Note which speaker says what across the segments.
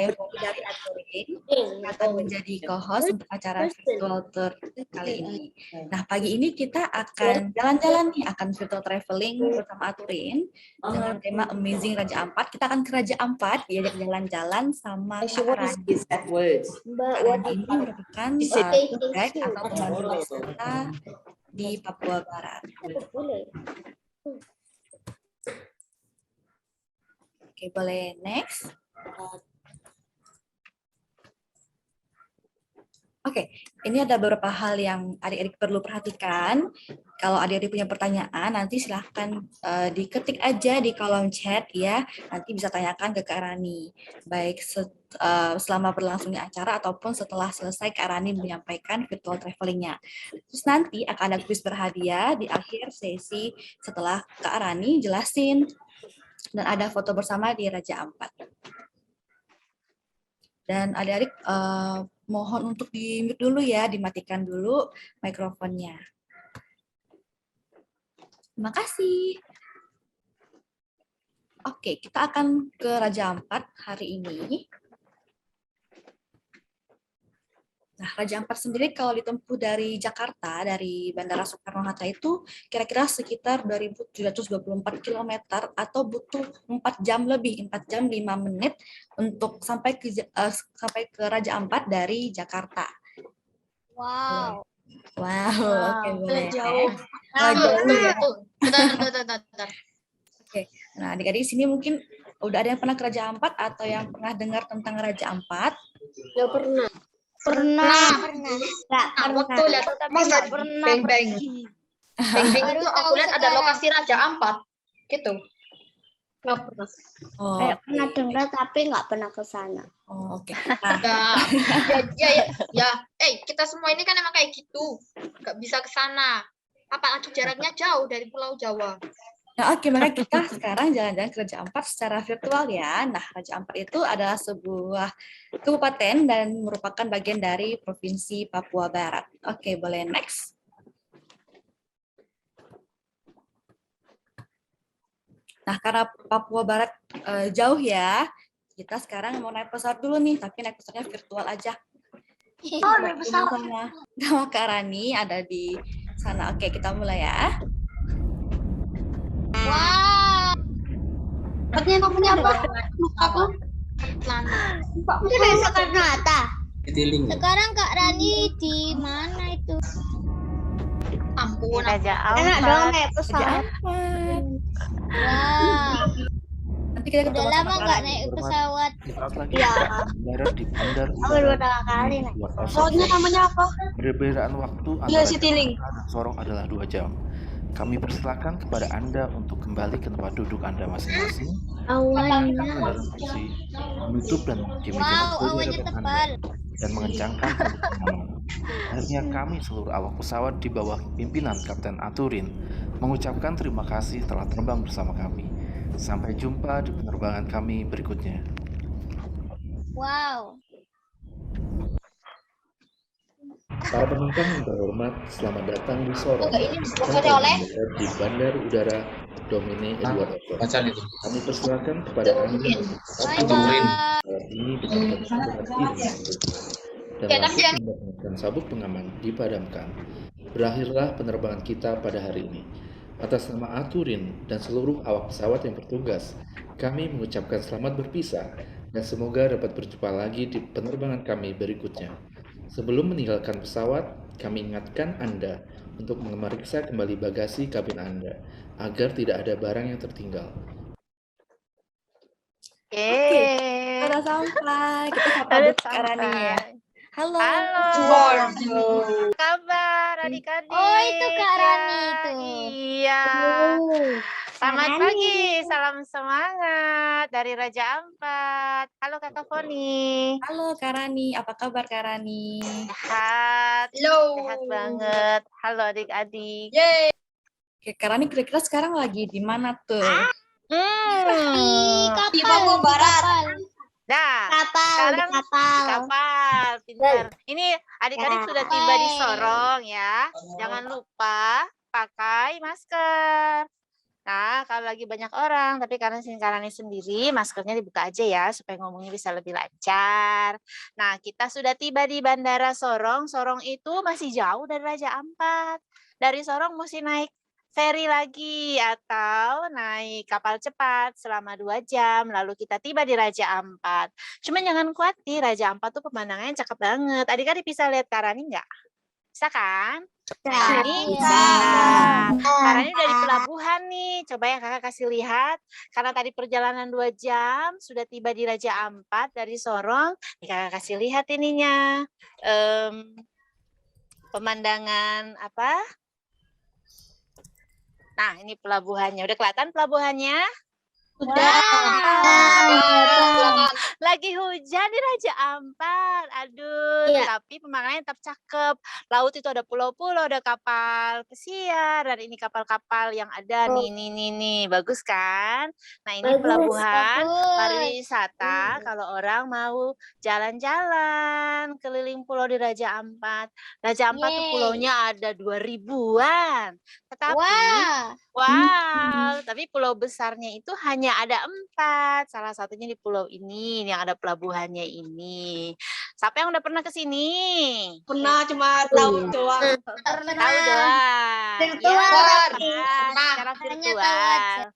Speaker 1: saya Fofi dari Aturin akan menjadi co-host untuk acara virtual tour kali ini. Nah, pagi ini kita akan jalan-jalan nih, akan virtual traveling bersama Aturin dengan tema Amazing Raja Ampat. Kita akan ke Raja Ampat, diajak jalan-jalan sama Kak Rani. Kak Rani ini merupakan tour guide atau pemandu wisata di Papua Barat. Oke, boleh next. Oke, ini ada beberapa hal yang adik-adik perlu perhatikan. Kalau adik-adik punya pertanyaan, nanti silahkan diketik aja di kolom chat ya. Nanti bisa tanyakan ke Kak Rani. Baik selama berlangsungnya acara ataupun setelah selesai Kak Rani menyampaikan virtual travelingnya. Terus nanti akan ada kuis berhadiah di akhir sesi setelah Kak Rani jelasin. Dan ada foto bersama di Raja Ampat. Dan adik-adik mohon untuk di-mute dulu ya, dimatikan dulu mikrofonnya. Terima kasih. Oke, kita akan ke Raja Ampat hari ini. Nah, Raja Ampat sendiri kalau ditempuh dari Jakarta, dari Bandara Soekarno-Hatta itu kira-kira sekitar 2.724 km atau butuh 4 jam lebih, 4 jam 5 menit untuk sampai ke Raja Ampat dari Jakarta.
Speaker 2: Wow.
Speaker 1: Wow, oke boleh.
Speaker 2: Jauh.
Speaker 1: Jauh ya.
Speaker 2: Bentar.
Speaker 1: Oke, nah adik-adik sini mungkin udah ada yang pernah ke Raja Ampat atau yang pernah dengar tentang Raja Ampat?
Speaker 2: Ya pernah.
Speaker 3: Waktu lihat masa beng-beng itu aku lihat ada lokasi Raja Ampat gitu.
Speaker 2: Nggak pernah.
Speaker 1: Oh,
Speaker 4: Pernah dengar tapi nggak pernah ke sana.
Speaker 1: oh oke. Nah,
Speaker 3: Kita semua ini kan emang kayak gitu, nggak bisa ke sana. Apalagi jaraknya jauh dari Pulau Jawa.
Speaker 1: nah oke, maka kita sekarang jalan-jalan ke Raja Ampat secara virtual ya. Nah, Raja Ampat itu adalah sebuah kabupaten dan merupakan bagian dari Provinsi Papua Barat. Oke, boleh next. Nah, karena Papua Barat jauh ya, kita sekarang mau naik pesawat dulu nih, tapi naik pesawatnya virtual aja.
Speaker 4: Oh, naik pesawat.
Speaker 1: Nama Kak Rani ada di sana. Oke, kita mulai ya.
Speaker 2: Wow.
Speaker 4: Namanya apa?
Speaker 3: Apa?
Speaker 4: Itu dari Soekarno-Hatta.
Speaker 2: Sekarang Kak Rani di mana itu?
Speaker 3: Ampun.
Speaker 4: Enak dong naik pesawat.
Speaker 2: Wow.
Speaker 1: Nanti kita ketemu
Speaker 2: Udah
Speaker 1: sama
Speaker 2: lama
Speaker 1: Kak
Speaker 2: nggak
Speaker 1: Rani.
Speaker 2: naik pesawat?
Speaker 4: Iya.
Speaker 5: Mendarat di bandar
Speaker 4: Aku udah kali naik.
Speaker 3: Pesawatnya namanya apa?
Speaker 5: Perbedaan waktu
Speaker 3: Iya,
Speaker 5: antara
Speaker 3: Citiling.
Speaker 5: Jakarta dan Sorong adalah 2 jam. Kami persilakan kepada Anda untuk kembali ke tempat duduk Anda masing-masing.
Speaker 4: Awalnya.
Speaker 5: Dalam posisi menutup dan mengunci meja
Speaker 2: Wow,
Speaker 5: berdiri
Speaker 2: awannya
Speaker 5: depan
Speaker 2: tebal.
Speaker 5: Anda dan mengencangkan sabuk pengaman. Akhirnya kami seluruh awak pesawat di bawah pimpinan Kapten Aturin mengucapkan terima kasih telah terbang bersama kami. Sampai jumpa di penerbangan kami berikutnya.
Speaker 2: Wow.
Speaker 6: Para penumpang yang terhormat, selamat datang di Sorong.
Speaker 3: Maksudnya oleh?
Speaker 6: Di Bandar Udara Domine Edward Otto. Kami persilakan kepada Anda pesawat ini dengan dan langsung menggunakan sabuk pengaman dipadamkan. Berakhirlah penerbangan kita pada hari ini. Atas nama Aturin dan seluruh awak pesawat yang bertugas, kami mengucapkan selamat berpisah dan semoga dapat berjumpa lagi di penerbangan kami berikutnya. Sebelum meninggalkan pesawat, kami ingatkan Anda untuk memeriksa kembali bagasi kabin Anda agar tidak ada barang yang tertinggal.
Speaker 1: Oke, sudah sampai. Kita sapa dulu Kak Rani ya. Halo.
Speaker 7: Kabar adik-adik.
Speaker 2: Oh, itu Kak Rani itu.
Speaker 7: Iya. Selamat pagi, salam semangat dari Raja Ampat. Halo Kakak Foni.
Speaker 1: Halo Kak Rani, apa kabar Kak Rani?
Speaker 7: Sehat.
Speaker 3: Halo.
Speaker 7: Sehat banget. Halo adik-adik.
Speaker 3: Yeay.
Speaker 1: Oke, Kak Rani kira-kira sekarang lagi di mana tuh?
Speaker 2: Di
Speaker 3: Di Papua Barat.
Speaker 7: Nah,
Speaker 4: Kapal,
Speaker 7: sekarang
Speaker 4: kapal.
Speaker 7: kapal, pintar. Ini adik-adik sudah tiba di Sorong ya. Jangan lupa pakai masker. Nah, kalau lagi banyak orang, tapi karena Karani sendiri, maskernya dibuka aja ya, supaya ngomongnya bisa lebih lancar. Nah, kita sudah tiba di Bandara Sorong. Sorong itu masih jauh dari Raja Ampat. Dari Sorong mesti naik ferry lagi atau naik kapal cepat selama 2 jam, lalu kita tiba di Raja Ampat. Cuman jangan khawatir, Raja Ampat tuh pemandangannya cakep banget. Adik-adik bisa lihat Karani nggak? Bisa kan? Nah, ini Karani udah di pelabuhan nih. Coba ya kakak kasih lihat. Karena tadi perjalanan 2 jam, sudah tiba di Raja Ampat dari Sorong. Nih kakak kasih lihat ininya. Pemandangan apa? Nah, ini pelabuhannya. Udah kelihatan pelabuhannya? Lagi hujan di Raja Ampat. Aduh, tapi pemandangannya tetap cakep. Laut itu ada pulau-pulau, ada kapal pesiar, dan ini kapal-kapal yang ada nih. Bagus kan? Nah, ini pelabuhan pariwisata kalau orang mau jalan-jalan keliling pulau di Raja Ampat. Raja Ampat tuh pulaunya ada 2000-an. Tetapi tapi pulau besarnya itu hanya ada 4. Salah satunya di pulau ini yang ada pelabuhannya ini. Siapa yang udah pernah ke sini?
Speaker 3: Pernah, cuma tahu doang.
Speaker 7: Tahu doang. Secara virtual.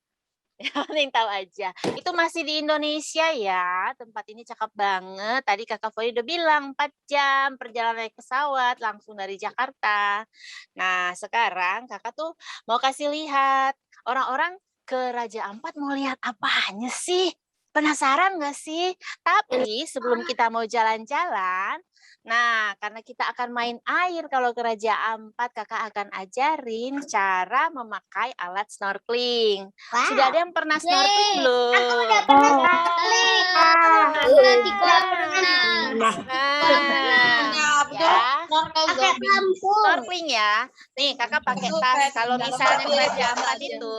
Speaker 7: Yang penting tahu aja. Itu masih di Indonesia ya. Tempat ini cakep banget. Tadi Kakak Foi udah bilang 4 jam perjalanan naik pesawat langsung dari Jakarta. Nah, sekarang Kakak tuh mau kasih lihat. Orang-orang ke Raja Ampat mau lihat apanya sih? Penasaran nggak sih? Tapi sebelum kita mau jalan-jalan, nah karena kita akan main air kalau ke Raja Ampat, kakak akan ajarin cara memakai alat snorkeling. Sudah ada yang pernah snorkeling belum?
Speaker 4: Aku udah pernah snorkeling.
Speaker 2: Pernah di kolam renang.
Speaker 4: Pakai lampu.
Speaker 7: Snorkeling ya. Nih kakak pakai tas. Kalau misalnya ke Raja Ampat itu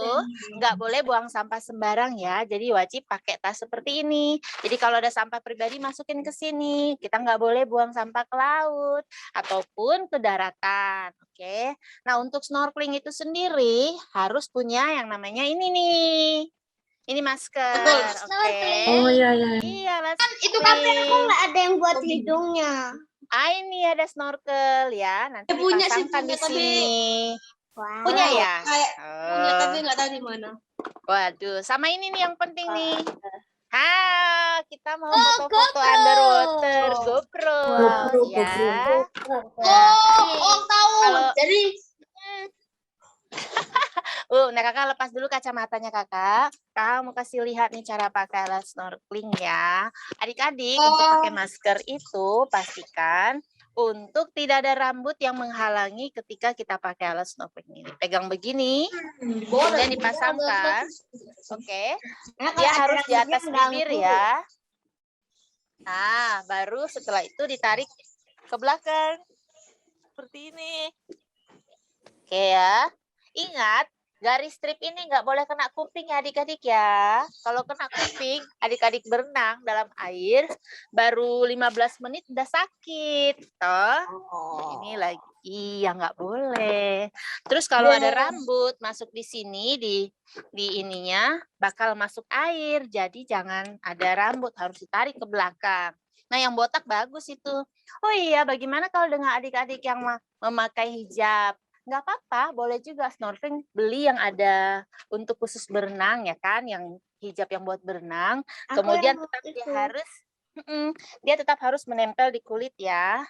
Speaker 7: nggak boleh buang sampah sembarang ya. Jadi wajib pakai tas seperti ini. Jadi kalau ada sampah pribadi masukin ke sini. Kita nggak boleh buang sampah ke laut ataupun ke daratan. Oke. Nah untuk snorkeling itu sendiri harus punya yang namanya ini nih. Ini masker. Oke.
Speaker 1: Oh iya.
Speaker 7: Iya,
Speaker 4: Kan itu tapi aku nggak ada yang buat hidungnya.
Speaker 7: Ini ada snorkel ya. Nanti
Speaker 3: Punya sih,
Speaker 7: dipasangkan di
Speaker 3: punya, tapi-
Speaker 7: sini.
Speaker 4: Wow.
Speaker 7: Punya ya?
Speaker 3: Kayak punya,
Speaker 7: Oh.
Speaker 3: tapi nggak tahu di mana.
Speaker 7: Waduh, sama ini nih yang penting nih. Kita mau foto-foto underwater, GoPro. Ya.
Speaker 3: Tahu.
Speaker 7: Kalau-
Speaker 3: Jadi
Speaker 7: Nah kakak lepas dulu kacamatanya kakak. Kakak mau kasih lihat nih cara pakai alat snorkeling ya. Adik-adik untuk pakai masker itu pastikan untuk tidak ada rambut yang menghalangi ketika kita pakai alat snorkeling ini. Pegang begini, kemudian dipasangkan. Oke. Dia harus di atas bibir ya. Nah, baru setelah itu ditarik ke belakang. Seperti ini. Oke ya. Ingat, garis strip ini nggak boleh kena kuping ya adik-adik ya. Kalau kena kuping, adik-adik berenang dalam air, baru 15 menit udah sakit. Toh, ini lagi ya nggak boleh. Terus kalau ada rambut masuk di sini, di ininya, bakal masuk air. Jadi jangan ada rambut, harus ditarik ke belakang. Nah yang botak bagus itu. Oh iya, bagaimana kalau dengan adik-adik yang memakai hijab? Nggak apa-apa, boleh juga snorkeling beli yang ada untuk khusus berenang ya kan, yang hijab yang buat berenang. Kemudian tetap dia tetap harus menempel di kulit ya.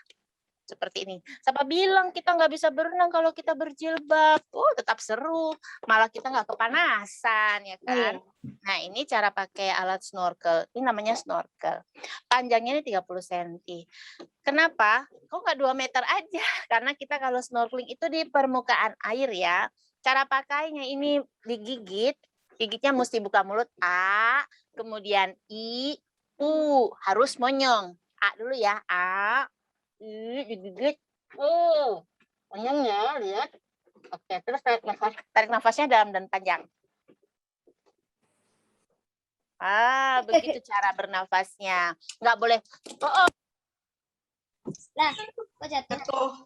Speaker 7: Seperti ini. Siapa bilang kita nggak bisa berenang kalau kita berjilbab? Tetap seru. Malah kita nggak kepanasan ya kan. Nah ini cara pakai alat snorkel. Ini namanya snorkel. Panjangnya ini 30 cm. Kenapa? Kok nggak 2 meter aja? Karena kita kalau snorkeling itu di permukaan air ya. Cara pakainya ini digigit. Gigitnya mesti buka mulut A. Kemudian I, U. Harus monyong. A dulu ya. A. Digigit. Monyong ya, lihat. Oke, terus tarik nafas. Tarik nafasnya dalam dan panjang. Begitu cara bernafasnya. Nggak boleh.
Speaker 4: Lah, kok jatuh?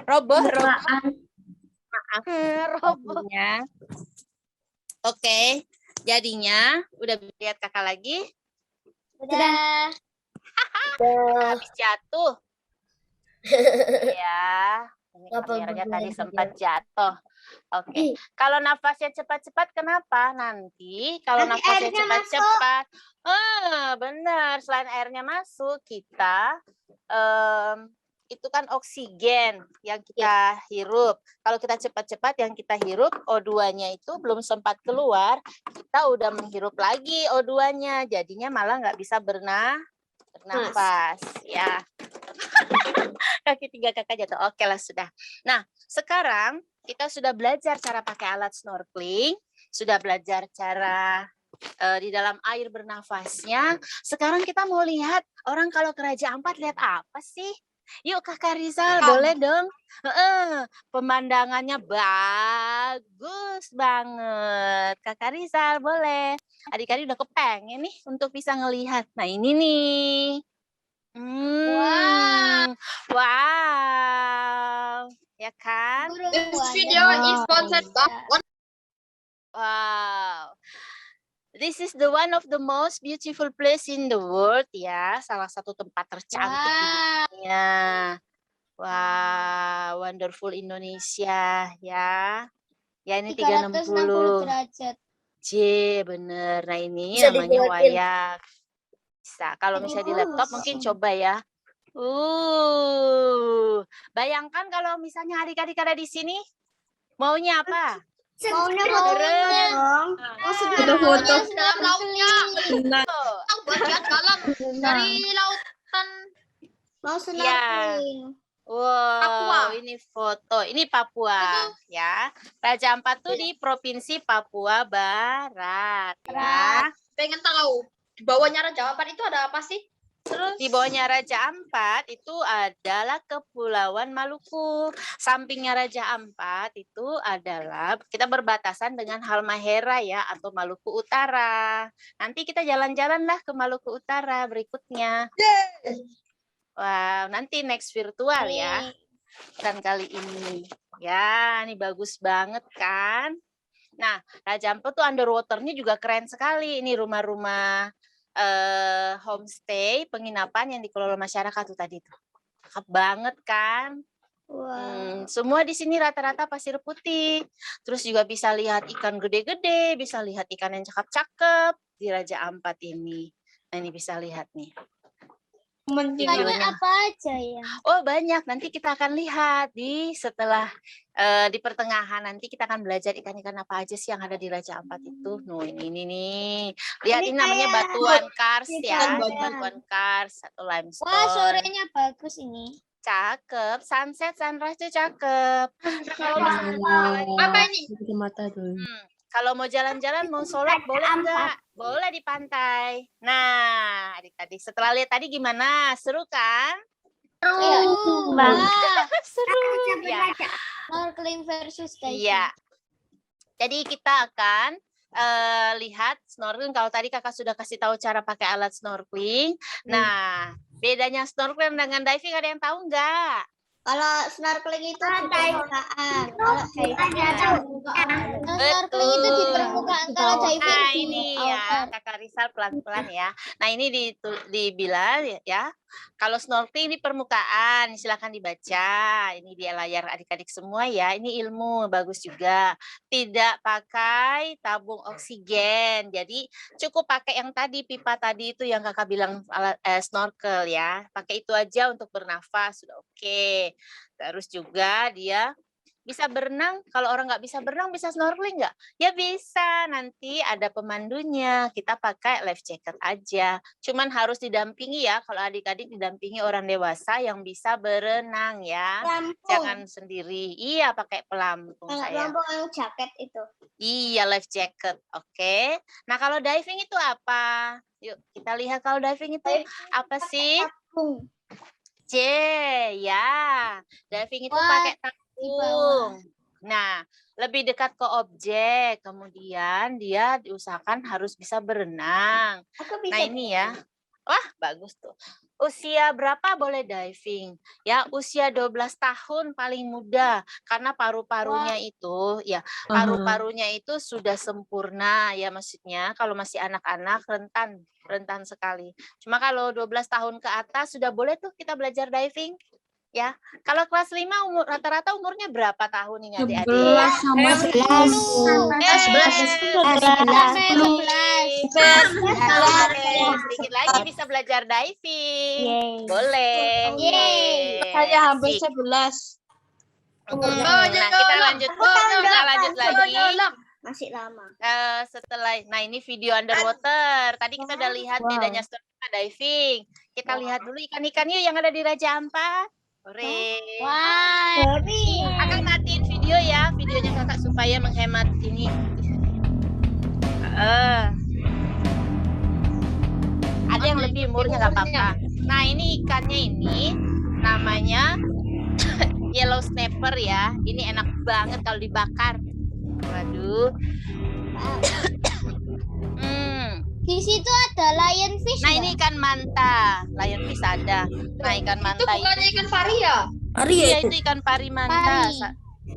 Speaker 7: Roboh. Maaf. Robohnya. Oke, jadinya udah lihat kakak lagi?
Speaker 2: Udah.
Speaker 7: Habis jatuh. Ya, ini kameranya tadi sempat jatuh. Oke, kalau nafasnya cepat-cepat kenapa? Nanti kalau
Speaker 4: Nanti
Speaker 7: nafasnya
Speaker 4: airnya
Speaker 7: cepat-cepat, benar. Selain airnya masuk, kita itu kan oksigen yang kita hirup. Kalau kita cepat-cepat yang kita hirup, O2-nya itu belum sempat keluar, kita udah menghirup lagi O2-nya. Jadinya malah nggak bisa bernafas. Ya. Kaki 3 kakak jatuh. Oke lah sudah. Nah, sekarang kita sudah belajar cara pakai alat snorkeling, sudah belajar cara di dalam air bernafasnya. Sekarang kita mau lihat orang kalau ke Raja Ampat lihat apa sih? Yuk Kakak Rizal, boleh dong. Pemandangannya bagus banget. Kakak Rizal, boleh. Adik-adik udah kepengen nih untuk bisa ngelihat. Nah ini nih. Wow. Ya kan?
Speaker 3: This video is sponsored by
Speaker 7: Wow. This is the one of the most beautiful place in the world ya. Salah satu tempat tercantik di dunia. Wow, wonderful Indonesia ya. Ya ini 360
Speaker 2: derajat.
Speaker 7: J, bener. Nah ini namanya wayak. Bisa. Kalau misalnya di laptop mungkin coba ya. Bayangkan kalau misalnya adik-adik ada di sini, maunya apa?
Speaker 4: Maunya
Speaker 7: Keren.
Speaker 3: foto dalam lautnya. Buat lihat dalam dari lautan.
Speaker 4: mau snorkeling.
Speaker 7: Wow,
Speaker 3: Papua.
Speaker 7: ini foto. Ini Papua ya. Raja Ampat tuh di Provinsi Papua Barat ya.
Speaker 3: Pengen tahu di bawahnya Raja Ampat itu ada apa sih?
Speaker 7: Terus di bawahnya Raja Ampat itu adalah Kepulauan Maluku. Sampingnya Raja Ampat itu adalah kita berbatasan dengan Halmahera ya atau Maluku Utara. Nanti kita jalan-jalan lah ke Maluku Utara berikutnya. Wow, nanti next virtual ya. Dan kali ini ya, ini bagus banget kan. Nah, Raja Ampat tuh underwater-nya juga keren sekali. Ini rumah-rumah homestay, penginapan yang dikelola masyarakat tuh tadi tuh. Cakep banget kan? Semua di sini rata-rata pasir putih. Terus juga bisa lihat ikan gede-gede, bisa lihat ikan yang cakep-cakep di Raja Ampat ini. Nah, ini bisa lihat nih.
Speaker 2: Ikannya apa aja ya?
Speaker 7: Oh banyak, nanti kita akan lihat setelah di pertengahan nanti kita akan belajar ikan-ikan apa aja sih yang ada di Raja Ampat itu. Ini nih, lihat ini namanya batuan kars ya, batuan kars atau limestone.
Speaker 2: Wah, sorenya bagus ini.
Speaker 7: Cakep, sunset, sunrise tuh cakep.
Speaker 3: Apa ini?
Speaker 7: Kalau mau jalan-jalan, mau sholat, boleh enggak? Boleh di pantai. Nah, adik-adik setelah lihat tadi gimana? Seru kan?
Speaker 2: Seru.
Speaker 7: Seru. Ya.
Speaker 2: Snorkeling versus diving.
Speaker 7: Iya. Jadi kita akan lihat snorkeling. Kalau tadi kakak sudah kasih tahu cara pakai alat snorkeling. Nah, bedanya snorkeling dengan diving ada yang tahu nggak?
Speaker 4: Kalau snorkeling itu di permukaan. Kalau diving
Speaker 2: Snorkeling itu di permukaan. Kalau diving
Speaker 7: Nah,
Speaker 2: di
Speaker 7: ini
Speaker 2: outer.
Speaker 7: ya, kakak Rizal pelan-pelan ya. Nah, ini dibilang ya. Kalau snorkeling di permukaan, silakan dibaca. Ini di layar adik-adik semua ya. Ini ilmu, bagus juga. Tidak pakai tabung oksigen. Jadi cukup pakai yang tadi, pipa tadi itu yang kakak bilang snorkel ya. Pakai itu aja untuk bernafas, sudah oke. Terus juga dia bisa berenang. Kalau orang nggak bisa berenang, bisa snorkeling nggak? Ya bisa. Nanti ada pemandunya. Kita pakai life jacket aja. Cuman harus didampingi ya. Kalau adik-adik didampingi orang dewasa yang bisa berenang ya.
Speaker 4: Pelampung.
Speaker 7: Jangan sendiri. Iya, pakai pelampung saya.
Speaker 4: Pelampung yang jaket itu.
Speaker 7: Iya, life jacket. Oke. Nah, kalau diving itu apa? Yuk, kita lihat kalau diving itu apa sih?
Speaker 4: Tabung.
Speaker 7: C, ya. Diving itu pakai tabung. Nah, lebih dekat ke objek. Kemudian dia diusahakan harus bisa berenang.
Speaker 4: Aku bisa.
Speaker 7: Nah, ini ya. Wah, bagus tuh. Usia berapa boleh diving? Ya, usia 12 tahun paling muda karena paru-parunya itu ya, paru-parunya itu sudah sempurna ya, maksudnya kalau masih anak-anak rentan sekali. Cuma kalau 12 tahun ke atas sudah boleh tuh kita belajar diving. Ya, kalau kelas 5 rata-rata umurnya berapa tahun ini adik-adik?
Speaker 1: 11 sama 11.
Speaker 7: 11. Sedikit lagi bisa belajar diving. Boleh.
Speaker 2: Saya hampir
Speaker 7: Asik.
Speaker 2: 11.
Speaker 7: Nah, kita lanjut lagi.
Speaker 4: Masih lama.
Speaker 7: Setelah, nah ini video underwater. Tadi kita udah lihat bedanya snorkeling sama diving. Kita lihat dulu ikan-ikan yuk yang ada di Raja Ampat. Hore. Kakak matiin video ya, videonya kakak supaya menghemat ini. Ada yang lebih umurnya nggak apa-apa. Nah ini ikannya ini namanya yellow snapper ya. Ini enak banget kalau dibakar. Waduh.
Speaker 2: Di situ ada lionfish.
Speaker 7: Nah ini ikan manta, lionfish ada. Nah ikan manta
Speaker 3: Itu bukannya ikan pari ya?
Speaker 7: iya itu ikan pari manta.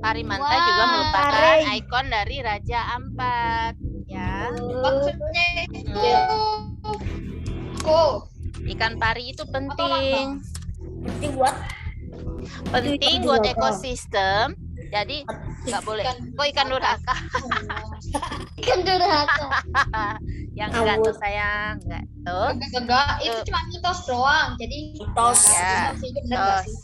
Speaker 7: Pari manta juga merupakan ikon dari Raja Ampat. Ya.
Speaker 3: Maksudnya itu.
Speaker 7: Ikan pari itu penting.
Speaker 1: Penting
Speaker 7: Penting buat ekosistem. Jadi nggak boleh. Kok ikan durhaka?
Speaker 2: Ikan durhaka.
Speaker 7: Yang enggak tuh sayang, enggak tuh.
Speaker 3: Enggak, itu cuma mitos doang. Jadi
Speaker 1: Mitos.
Speaker 7: Ya,
Speaker 3: bener nggak sih?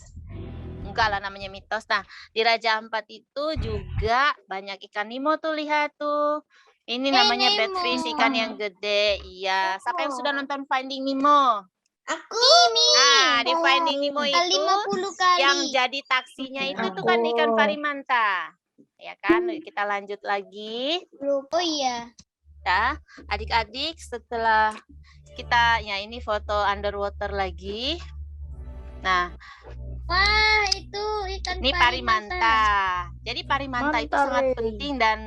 Speaker 7: enggak lah namanya mitos. Nah, di Raja Ampat itu juga banyak ikan Nemo tuh, lihat tuh. Ini namanya
Speaker 2: Nemo.
Speaker 7: batfish, ikan yang gede. Iya, siapa yang sudah nonton Finding Nemo?
Speaker 2: Aku.
Speaker 7: Nah, di Finding Nemo itu
Speaker 2: 50 kali.
Speaker 7: yang jadi taksinya itu tuh kan ikan pari manta. Ya kan? Kita lanjut lagi.
Speaker 2: Oh iya.
Speaker 7: Ya, adik-adik setelah kita ya ini foto underwater lagi. Nah,
Speaker 2: Wah, itu ikan
Speaker 7: ini pari manta. Jadi pari manta itu sangat penting dan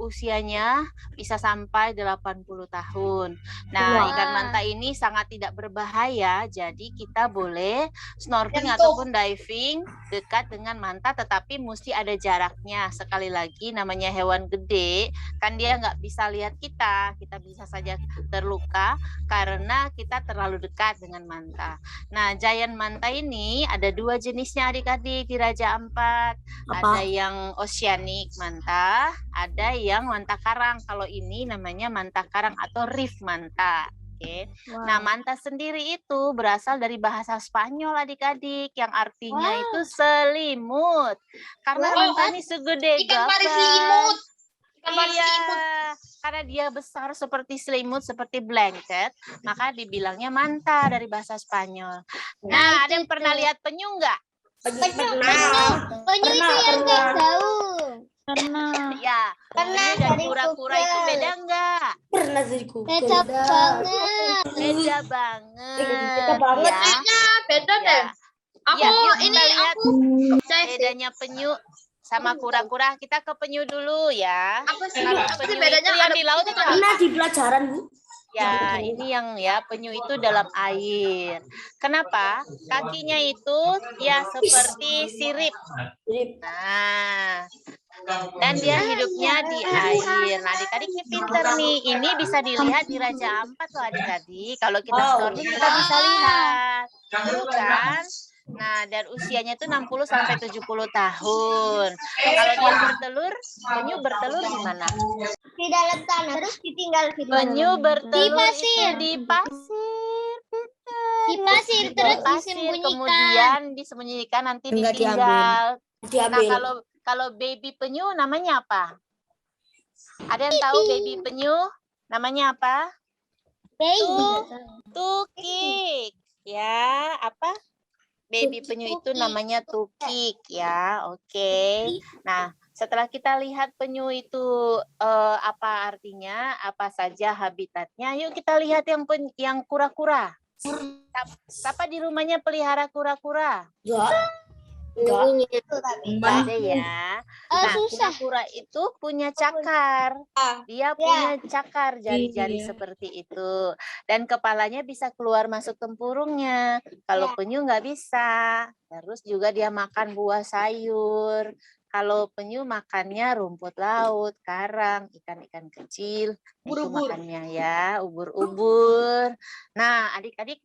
Speaker 7: usianya bisa sampai 80 tahun. Nah, ikan manta ini sangat tidak berbahaya, jadi kita boleh snorkeling ataupun diving dekat dengan manta, tetapi mesti ada jaraknya. Sekali lagi, namanya hewan gede, kan dia nggak bisa lihat kita bisa saja terluka karena kita terlalu dekat dengan manta. Nah, giant manta ini ada 2 jenisnya adik-adik di Raja Ampat. Ada yang oceanic manta, ada yang manta karang. Kalau ini namanya manta karang atau reef manta. Oke. Nah, manta sendiri itu berasal dari bahasa Spanyol adik-adik yang artinya itu selimut. Karena manta ini segede
Speaker 3: Ikan pari
Speaker 7: gaban.
Speaker 3: selimut. Ikan pari
Speaker 7: Iya,
Speaker 3: selimut.
Speaker 7: karena dia besar seperti selimut, seperti blanket, maka dibilangnya manta dari bahasa Spanyol. Nah, ada yang pernah lihat penyu nggak?
Speaker 2: Penyu itu yang kayak daun.
Speaker 7: Ya, penyu dan kura-kura itu beda nggak?
Speaker 1: Pernah jadiku.
Speaker 2: Beda banget.
Speaker 7: Beda banget.
Speaker 3: Kayaknya beda
Speaker 7: Ya.
Speaker 3: deh. Aku
Speaker 7: Ya, yuk
Speaker 3: ini
Speaker 7: kita lihat
Speaker 3: aku saya sih.
Speaker 7: bedanya penyu sama kura-kura. Kita ke penyu dulu ya.
Speaker 3: Apa sih?
Speaker 7: Kalau
Speaker 3: Apa sih
Speaker 7: penyu
Speaker 3: bedanya?
Speaker 7: itu yang
Speaker 3: Ada
Speaker 7: di laut itu apa?
Speaker 1: Pernah di pelajaran, Bu.
Speaker 7: Ya, ini yang ya penyu itu dalam air. Kenapa? Kakinya itu ya seperti sirip. Nah, dan dia hidupnya di air. Nah, adik-adik ini pinter nih. Ini bisa dilihat di Raja Ampat loh adik-adik. Kalau kita snorkeling kita bisa lihat. Tuh kan? Nah, dan usianya itu 60 sampai 70 tahun. Kalau dia bertelur, penyu bertelur di mana?
Speaker 4: Di dalam tanah terus ditinggal di
Speaker 7: Penyu bertelur
Speaker 2: Di pasir.
Speaker 7: itu di pasir.
Speaker 2: Di pasir terus
Speaker 7: Pasir,
Speaker 2: disembunyikan.
Speaker 7: kemudian disembunyikan nanti
Speaker 1: Enggak
Speaker 7: ditinggal. Nah,
Speaker 1: Diambil.
Speaker 7: kalau baby penyu namanya apa? Ada yang tahu baby penyu namanya apa?
Speaker 2: Baby.
Speaker 7: Tukik. Ya, apa? Baby penyu itu namanya tukik ya. Oke. Nah, setelah kita lihat penyu itu apa artinya, apa saja habitatnya, yuk kita lihat yang kura-kura. Siapa di rumahnya pelihara kura-kura?
Speaker 1: Ya.
Speaker 7: Nggak ada ya. Nah,
Speaker 2: susah.
Speaker 7: kura-kura itu punya cakar. Dia punya cakar, jari-jari seperti itu. Dan kepalanya bisa keluar masuk tempurungnya. Kalau penyu nggak bisa. Terus juga dia makan buah sayur. Kalau penyu makannya rumput laut, karang, ikan-ikan kecil. Itu makannya ya, ubur-ubur. Nah, adik-adik,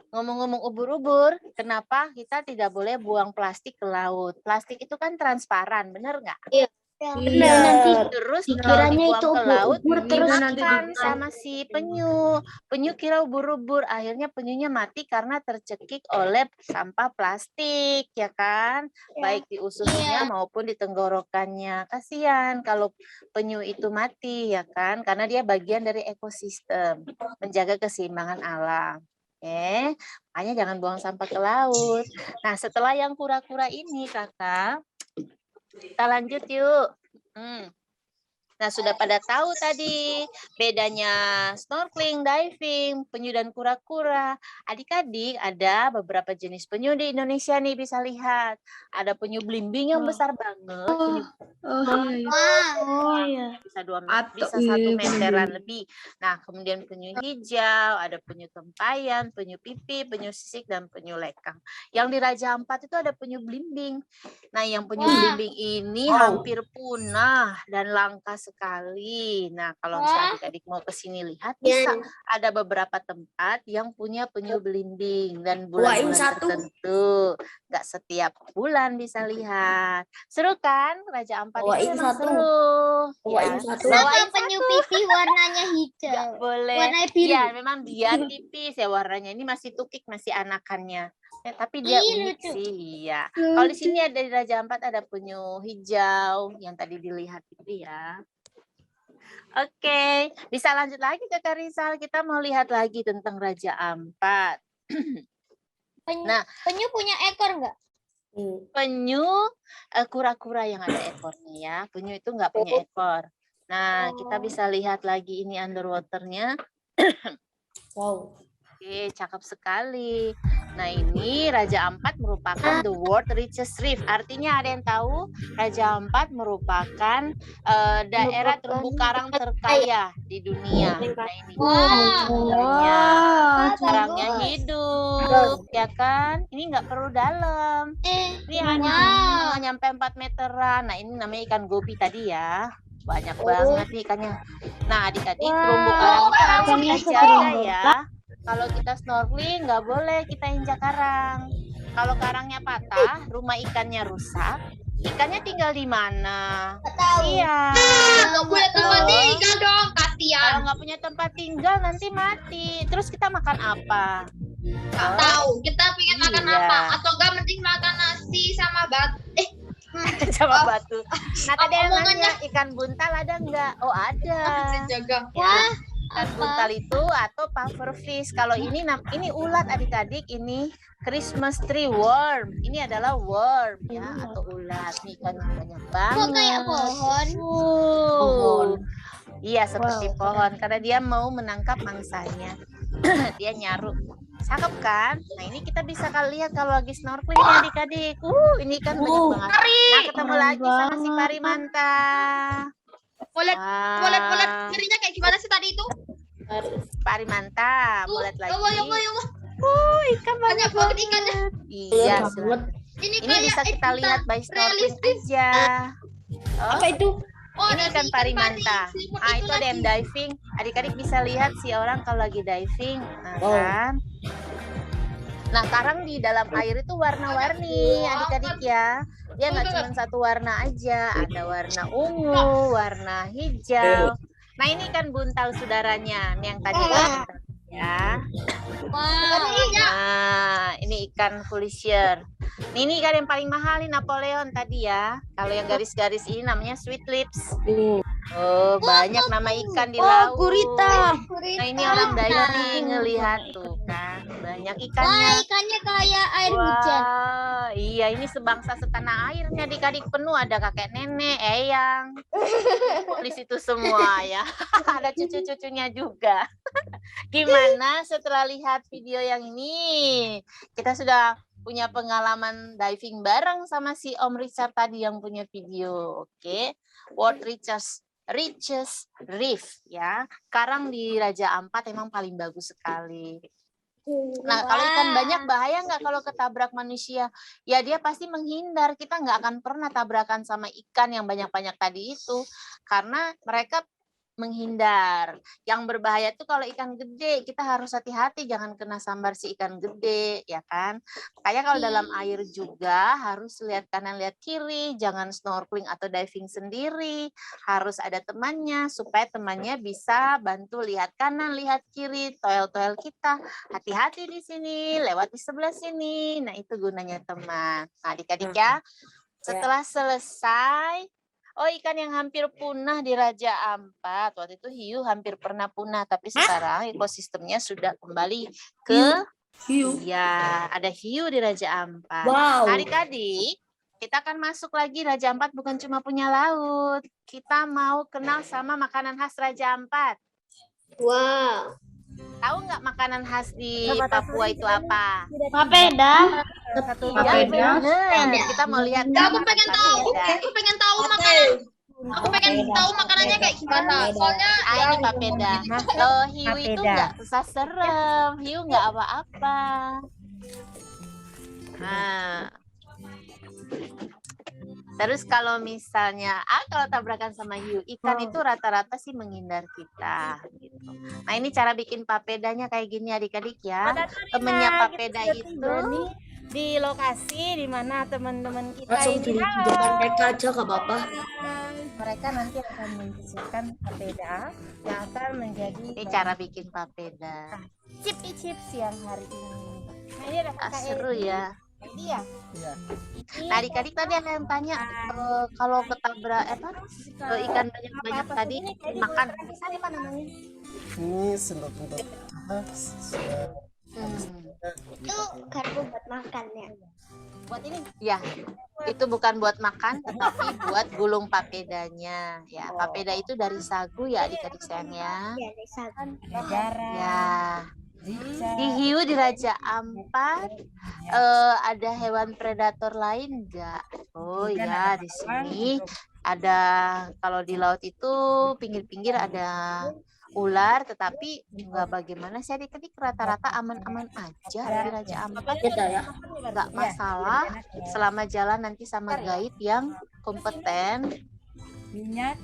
Speaker 7: ngomong-ngomong ubur-ubur, kenapa kita tidak boleh buang plastik ke laut? Plastik itu kan transparan, bener nggak?
Speaker 2: Benar.
Speaker 7: Terus
Speaker 2: Dikiranya
Speaker 7: kalau
Speaker 2: itu
Speaker 7: dibuang ke laut,
Speaker 2: ubur-ubur terus
Speaker 7: dimakan sama si penyu. Penyu kira ubur-ubur, akhirnya penyunya mati karena tercekik oleh sampah plastik, ya kan? Baik di ususnya maupun di tenggorokannya. Kasihan kalau penyu itu mati, ya kan? Karena dia bagian dari ekosistem, menjaga keseimbangan alam. Makanya jangan buang sampah ke laut. Nah, setelah yang kura-kura ini, kakak, kita lanjut yuk. Nah, sudah pada tahu tadi bedanya snorkeling, diving, penyu dan kura-kura. Adik-adik, ada beberapa jenis penyu di Indonesia nih, bisa lihat. Ada penyu belimbing yang besar banget. Bisa 2 meter, bisa 1 meteran lebih. Nah, kemudian penyu hijau, ada penyu tempayan, penyu pipi, penyu sisik, dan penyu lekang. Yang di Raja Ampat itu ada penyu belimbing. Nah, yang penyu belimbing ini hampir punah dan langka sekali. Nah, kalau misalnya adik-adik mau ke sini lihat, bisa ada beberapa tempat yang punya penyu belimbing dan bulan-bulan tertentu. Nggak setiap bulan bisa lihat. Seru kan? Raja Ampat itu memang seru.
Speaker 2: Kenapa penyu pipi warnanya hijau?
Speaker 7: Nggak boleh.
Speaker 2: Warna biru.
Speaker 7: Ya, memang dia tipis ya warnanya. Ini masih tukik, masih anakannya. Tapi dia unik sih, ya. Kalau di sini ada di Raja Ampat ada penyu hijau yang tadi dilihat itu ya. Oke, bisa lanjut lagi ke Kak Rizal. Kita mau lihat lagi tentang Raja Ampat.
Speaker 2: Penyu punya ekor nggak?
Speaker 7: Penyu kura-kura yang ada ekornya ya. Penyu itu nggak punya ekor. Nah, kita bisa lihat lagi ini underwater-nya. Oke, cakep sekali. Nah, ini Raja Ampat merupakan the world richest reef. Artinya ada yang tahu Raja Ampat merupakan daerah terumbu karang terkaya di dunia. Nah, ini karangnya hidup, ya kan? Ini nggak perlu dalam. Ini hanya nyampe 4 meteran. Nah, ini namanya ikan gobi tadi ya. Banyak banget nih ikannya. Nah, adik-adik, terumbu karang itu harus kita jaga ya. Kalau kita snorkeling, nggak boleh kita injak karang. Kalau karangnya patah, rumah ikannya rusak, ikannya tinggal di mana? Iya.
Speaker 3: Nggak punya tempat tinggal dong, kasihan.
Speaker 7: Kalau nggak punya tempat tinggal, nanti mati. Terus kita makan apa?
Speaker 3: Nggak tahu. Kita pengen makan apa? Atau nggak mending makan nasi sama batu?
Speaker 7: Sama batu. Nah, tadi yang nanya ikan buntal ada nggak? Oh, ada.
Speaker 3: Jaga.
Speaker 7: Ya. Ikan buntal itu atau pufferfish. Kalau ini ulat adik-adik, ini Christmas tree worm. Ini adalah worm ya atau ulat. Nih ikan banyak banget.
Speaker 2: Kok kayak pohon?
Speaker 7: Iya, seperti pohon karena dia mau menangkap mangsanya. Dia nyaru. Cakep kan? Nah, ini kita bisa lihat kalau lagi snorkeling ya adik-adik. Ini kan banyak banget. Nah, ketemu lagi sama si parimanta.
Speaker 3: Boleh cirinya kayak gimana sih tadi itu?
Speaker 7: Parimanta, boleh lagi. Ikan
Speaker 3: banyak banget ikannya.
Speaker 7: Iya, ini bisa kita lihat by snorkeling aja.
Speaker 1: Apa itu?
Speaker 7: Ini ikan parimanta. Itu ada yang diving. Adik-adik bisa lihat si orang kalau lagi diving. Nah, kan? Nah, karang di dalam air itu warna-warni, adik-adik ya. Dia nggak cuma satu warna aja, ada warna ungu, warna hijau. Nah, ini kan buntal saudaranya, nih yang tadi ya. Nah, ini ikan felicia. Ini ikan yang paling mahal nih, Napoleon tadi ya. Kalau yang garis-garis ini namanya sweet lips. Oh, banyak nama ikan di laut.
Speaker 1: Gurita.
Speaker 7: Nah, ini orang diving ngelihat tuh kan. Banyak ikannya.
Speaker 2: Wah, ikannya kayak air hujan.
Speaker 7: Iya, ini sebangsa setanah airnya adik-adik penuh. Ada kakek nenek, eyang. Di situ semua ya. Ada cucu-cucunya juga. Gimana setelah lihat video yang ini? Kita sudah punya pengalaman diving bareng sama si Om Richard tadi yang punya video. Oke. World Richest Reef ya. Karang di Raja Ampat emang paling bagus sekali. Nah, kalau ikan banyak bahaya nggak kalau ketabrak manusia? Ya dia pasti menghindar. Kita nggak akan pernah tabrakan sama ikan yang banyak-banyak tadi itu. Karena mereka menghindar. Yang berbahaya tuh kalau ikan gede, kita harus hati-hati jangan kena sambar si ikan gede, ya kan? Kayak kalau dalam air juga harus lihat kanan, lihat kiri, jangan snorkeling atau diving sendiri. Harus ada temannya supaya temannya bisa bantu lihat kanan, lihat kiri, toel-toel kita. Hati-hati di sini, lewat di sebelah sini. Nah, itu gunanya teman. Nah, adik-adik ya, setelah selesai, oh, ikan yang hampir punah di Raja Ampat. Waktu itu hiu hampir pernah punah, tapi sekarang ekosistemnya sudah kembali ke
Speaker 1: Hiu.
Speaker 7: ya, ada hiu di Raja Ampat.
Speaker 1: Wow.
Speaker 7: Nah, adik-adik, kita akan masuk lagi. Raja Ampat bukan cuma punya laut. Kita mau kenal sama makanan khas Raja Ampat.
Speaker 4: Wow.
Speaker 7: Tahu nggak makanan khas di Papua itu apa?
Speaker 4: Papeda.
Speaker 7: Ya, benar. Kita mau lihat.
Speaker 3: Aku pengen tahu makanan. Aku pengen tahu makanannya kayak gimana. Soalnya
Speaker 7: Ini papeda. Kalau hiu itu nggak susah serem. Hiu nggak apa-apa. Nah. Terus kalau misalnya, kalau tabrakan sama hiu, ikan itu rata-rata sih menghindar kita. Gitu. Nah, ini cara bikin papedanya kayak gini adik-adik ya. Temennya papeda itu
Speaker 8: di lokasi di mana teman-teman kita
Speaker 1: Langsung
Speaker 8: ini
Speaker 1: di depan mereka aja gak apa-apa.
Speaker 8: mereka nanti akan membersihkan papeda yang akan menjadi
Speaker 7: ini cara bikin papeda.
Speaker 8: chips yang hari ini. Nah, ini ada
Speaker 7: Seru ya.
Speaker 8: Iya.
Speaker 7: Nah, adik-adik tadi ada yang tanya kalau ketabrak ikan banyak-banyak tadi makan bisa apa namanya?
Speaker 9: Ini sendok-sendok
Speaker 4: Itu karbo buat makan ya.
Speaker 7: Buat ini ya, itu bukan buat makan tetapi buat gulung papedanya ya. Papeda itu dari sagu ya adik-adik sayang ya.
Speaker 4: Ya, sagu.
Speaker 7: Ya. Di hiu di Raja Ampat ada hewan predator lain enggak? Oh ya, di sini ada. Kalau di laut itu pinggir-pinggir ada ular, tetapi enggak bagaimana sih adik-adik, rata-rata aman-aman aja di Raja Ampat. Enggak masalah selama jalan nanti sama guide yang kompeten.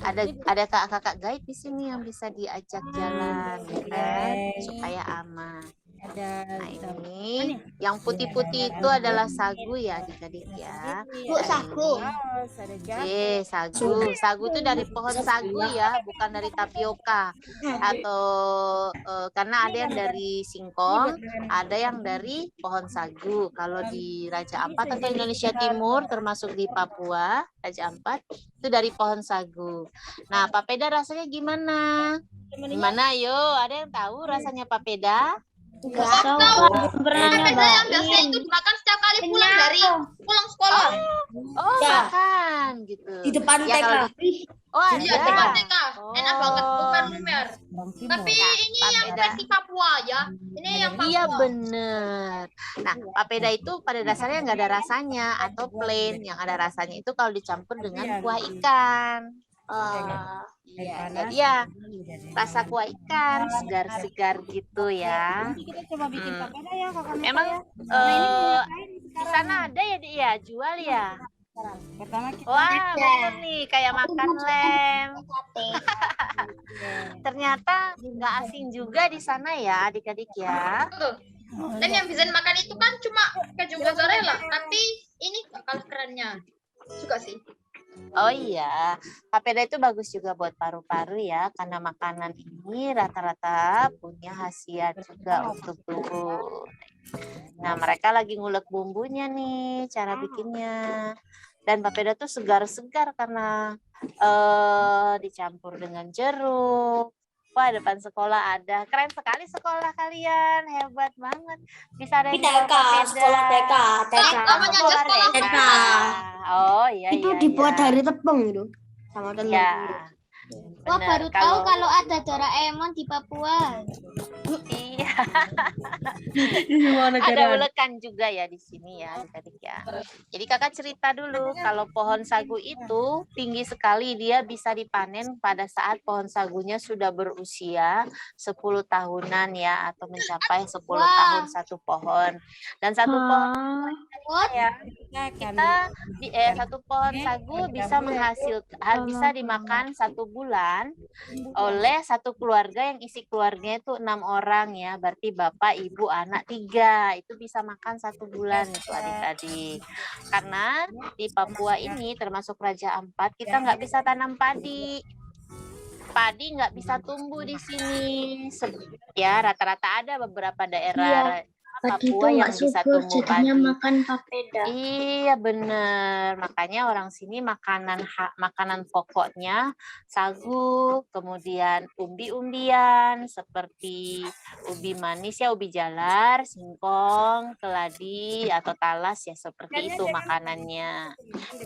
Speaker 7: Ada kakak-kakak guide di sini yang bisa diajak jalan ya kan, supaya aman. Nah, ini yang putih-putih itu adalah sagu ya adik-adik ya.
Speaker 4: Bu, sagu.
Speaker 7: Sagu. Sagu itu dari pohon sagu ya, bukan dari tapioka. Atau karena ada yang dari singkong, ada yang dari pohon sagu. Kalau di Raja Ampat atau Indonesia Timur, termasuk di Papua, Raja Ampat, itu dari pohon sagu. Nah, papeda rasanya gimana? Gimana? Yo, ada yang tahu rasanya papeda?
Speaker 4: Enggak tahu.
Speaker 3: papeda yang biasanya itu dimakan setiap kali pulang sekolah.
Speaker 7: Oh, makan gitu.
Speaker 1: Di depan
Speaker 7: Ya,
Speaker 1: TK.
Speaker 7: kalau ada.
Speaker 3: Iya, di TK. Enak banget, lumer-lumer. Tapi ini yang versi Papua ya. Ini yang Papua.
Speaker 7: Iya bener. Nah, papeda itu pada dasarnya nggak ada rasanya atau plain. Yang ada rasanya itu kalau dicampur dengan kuah ikan. Iya, jadi ya rasa kuah ikan segar-segar gitu ya.
Speaker 8: Nanti kita coba bikin papeda ya kakak.
Speaker 7: Emang di sana ada ya dia jual ya?
Speaker 8: Pertama kita
Speaker 7: Wah, bener nih kayak makan lem. Ternyata nggak asing juga di sana ya adik-adik ya.
Speaker 3: Dan yang bisa makan itu kan cuma keju mozzarella, tapi ini bakal kerennya. Suka sih.
Speaker 7: Oh iya, papeda itu bagus juga buat paru-paru ya, karena makanan ini rata-rata punya khasiat juga untuk tubuh. Nah, mereka lagi ngulek bumbunya nih, cara bikinnya. Dan papeda tuh segar-segar karena dicampur dengan jeruk. Wah, depan sekolah ada. Keren sekali sekolah kalian, hebat banget. Bisa ada yang jual papeda.
Speaker 1: Sekolah TK.
Speaker 3: Namanya aja sekolah
Speaker 1: TK.
Speaker 7: Oh iya.
Speaker 4: Itu
Speaker 7: iya,
Speaker 4: dibuat
Speaker 7: iya.
Speaker 4: dari tepung itu. Sama telur.
Speaker 7: Ya.
Speaker 2: Wah,
Speaker 7: Benar.
Speaker 2: baru tahu kalau ada Doraemon di Papua.
Speaker 7: Iya. Ada ulekan juga ya di sini ya adik-adik ya. Jadi kakak cerita dulu kalau pohon sagu itu tinggi sekali, dia bisa dipanen pada saat pohon sagunya sudah berusia 10 tahunan ya, atau mencapai 10 tahun satu pohon. Dan satu pohon ya satu pohon sagu bisa bisa dimakan 1 bulan oleh satu keluarga yang isi keluarganya itu 6 orang ya, berarti bapak, ibu, anak 3 itu bisa makan 1 bulan itu adik-adik. Karena di Papua ini termasuk Raja Ampat kita nggak bisa tanam padi. Padi nggak bisa tumbuh di sini. Ya rata-rata ada beberapa daerah Papua yang bisa tumbuh padi.
Speaker 4: Makan papeda.
Speaker 7: Iya bener, makanya orang sini makanan pokoknya sagu, kemudian umbi-umbian seperti ubi manis ya, ubi jalar, singkong, keladi atau talas ya, seperti itu makanannya.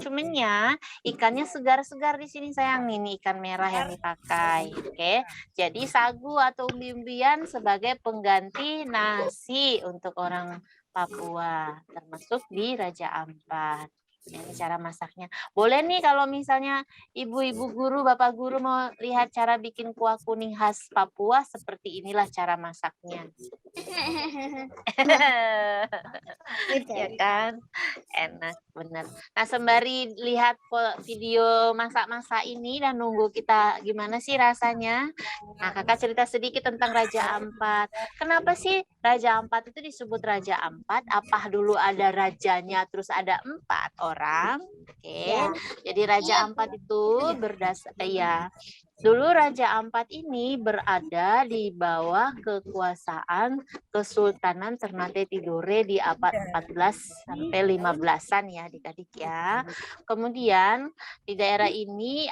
Speaker 7: Cumannya ikannya segar-segar di sini sayang, ini ikan merah yang dipakai. Oke, jadi sagu atau umbi-umbian sebagai pengganti nasi untuk orang Papua, termasuk di Raja Ampat. Ini cara masaknya. Boleh nih kalau misalnya ibu-ibu guru, bapak guru mau lihat cara bikin kuah kuning khas Papua, seperti inilah cara masaknya. Ya kan? Enak bener. Nah, sembari lihat video masak-masak ini dan nunggu kita gimana sih rasanya, nah kakak cerita sedikit tentang Raja Ampat. Kenapa sih Raja Ampat itu disebut Raja Ampat? Apa dulu ada rajanya terus ada 4 orang? Oke. Jadi Raja Ampat itu dulu Raja Ampat ini berada di bawah kekuasaan Kesultanan Ternate Tidore di abad 14 sampai 15-an ya adik-adik ya. Kemudian di daerah ini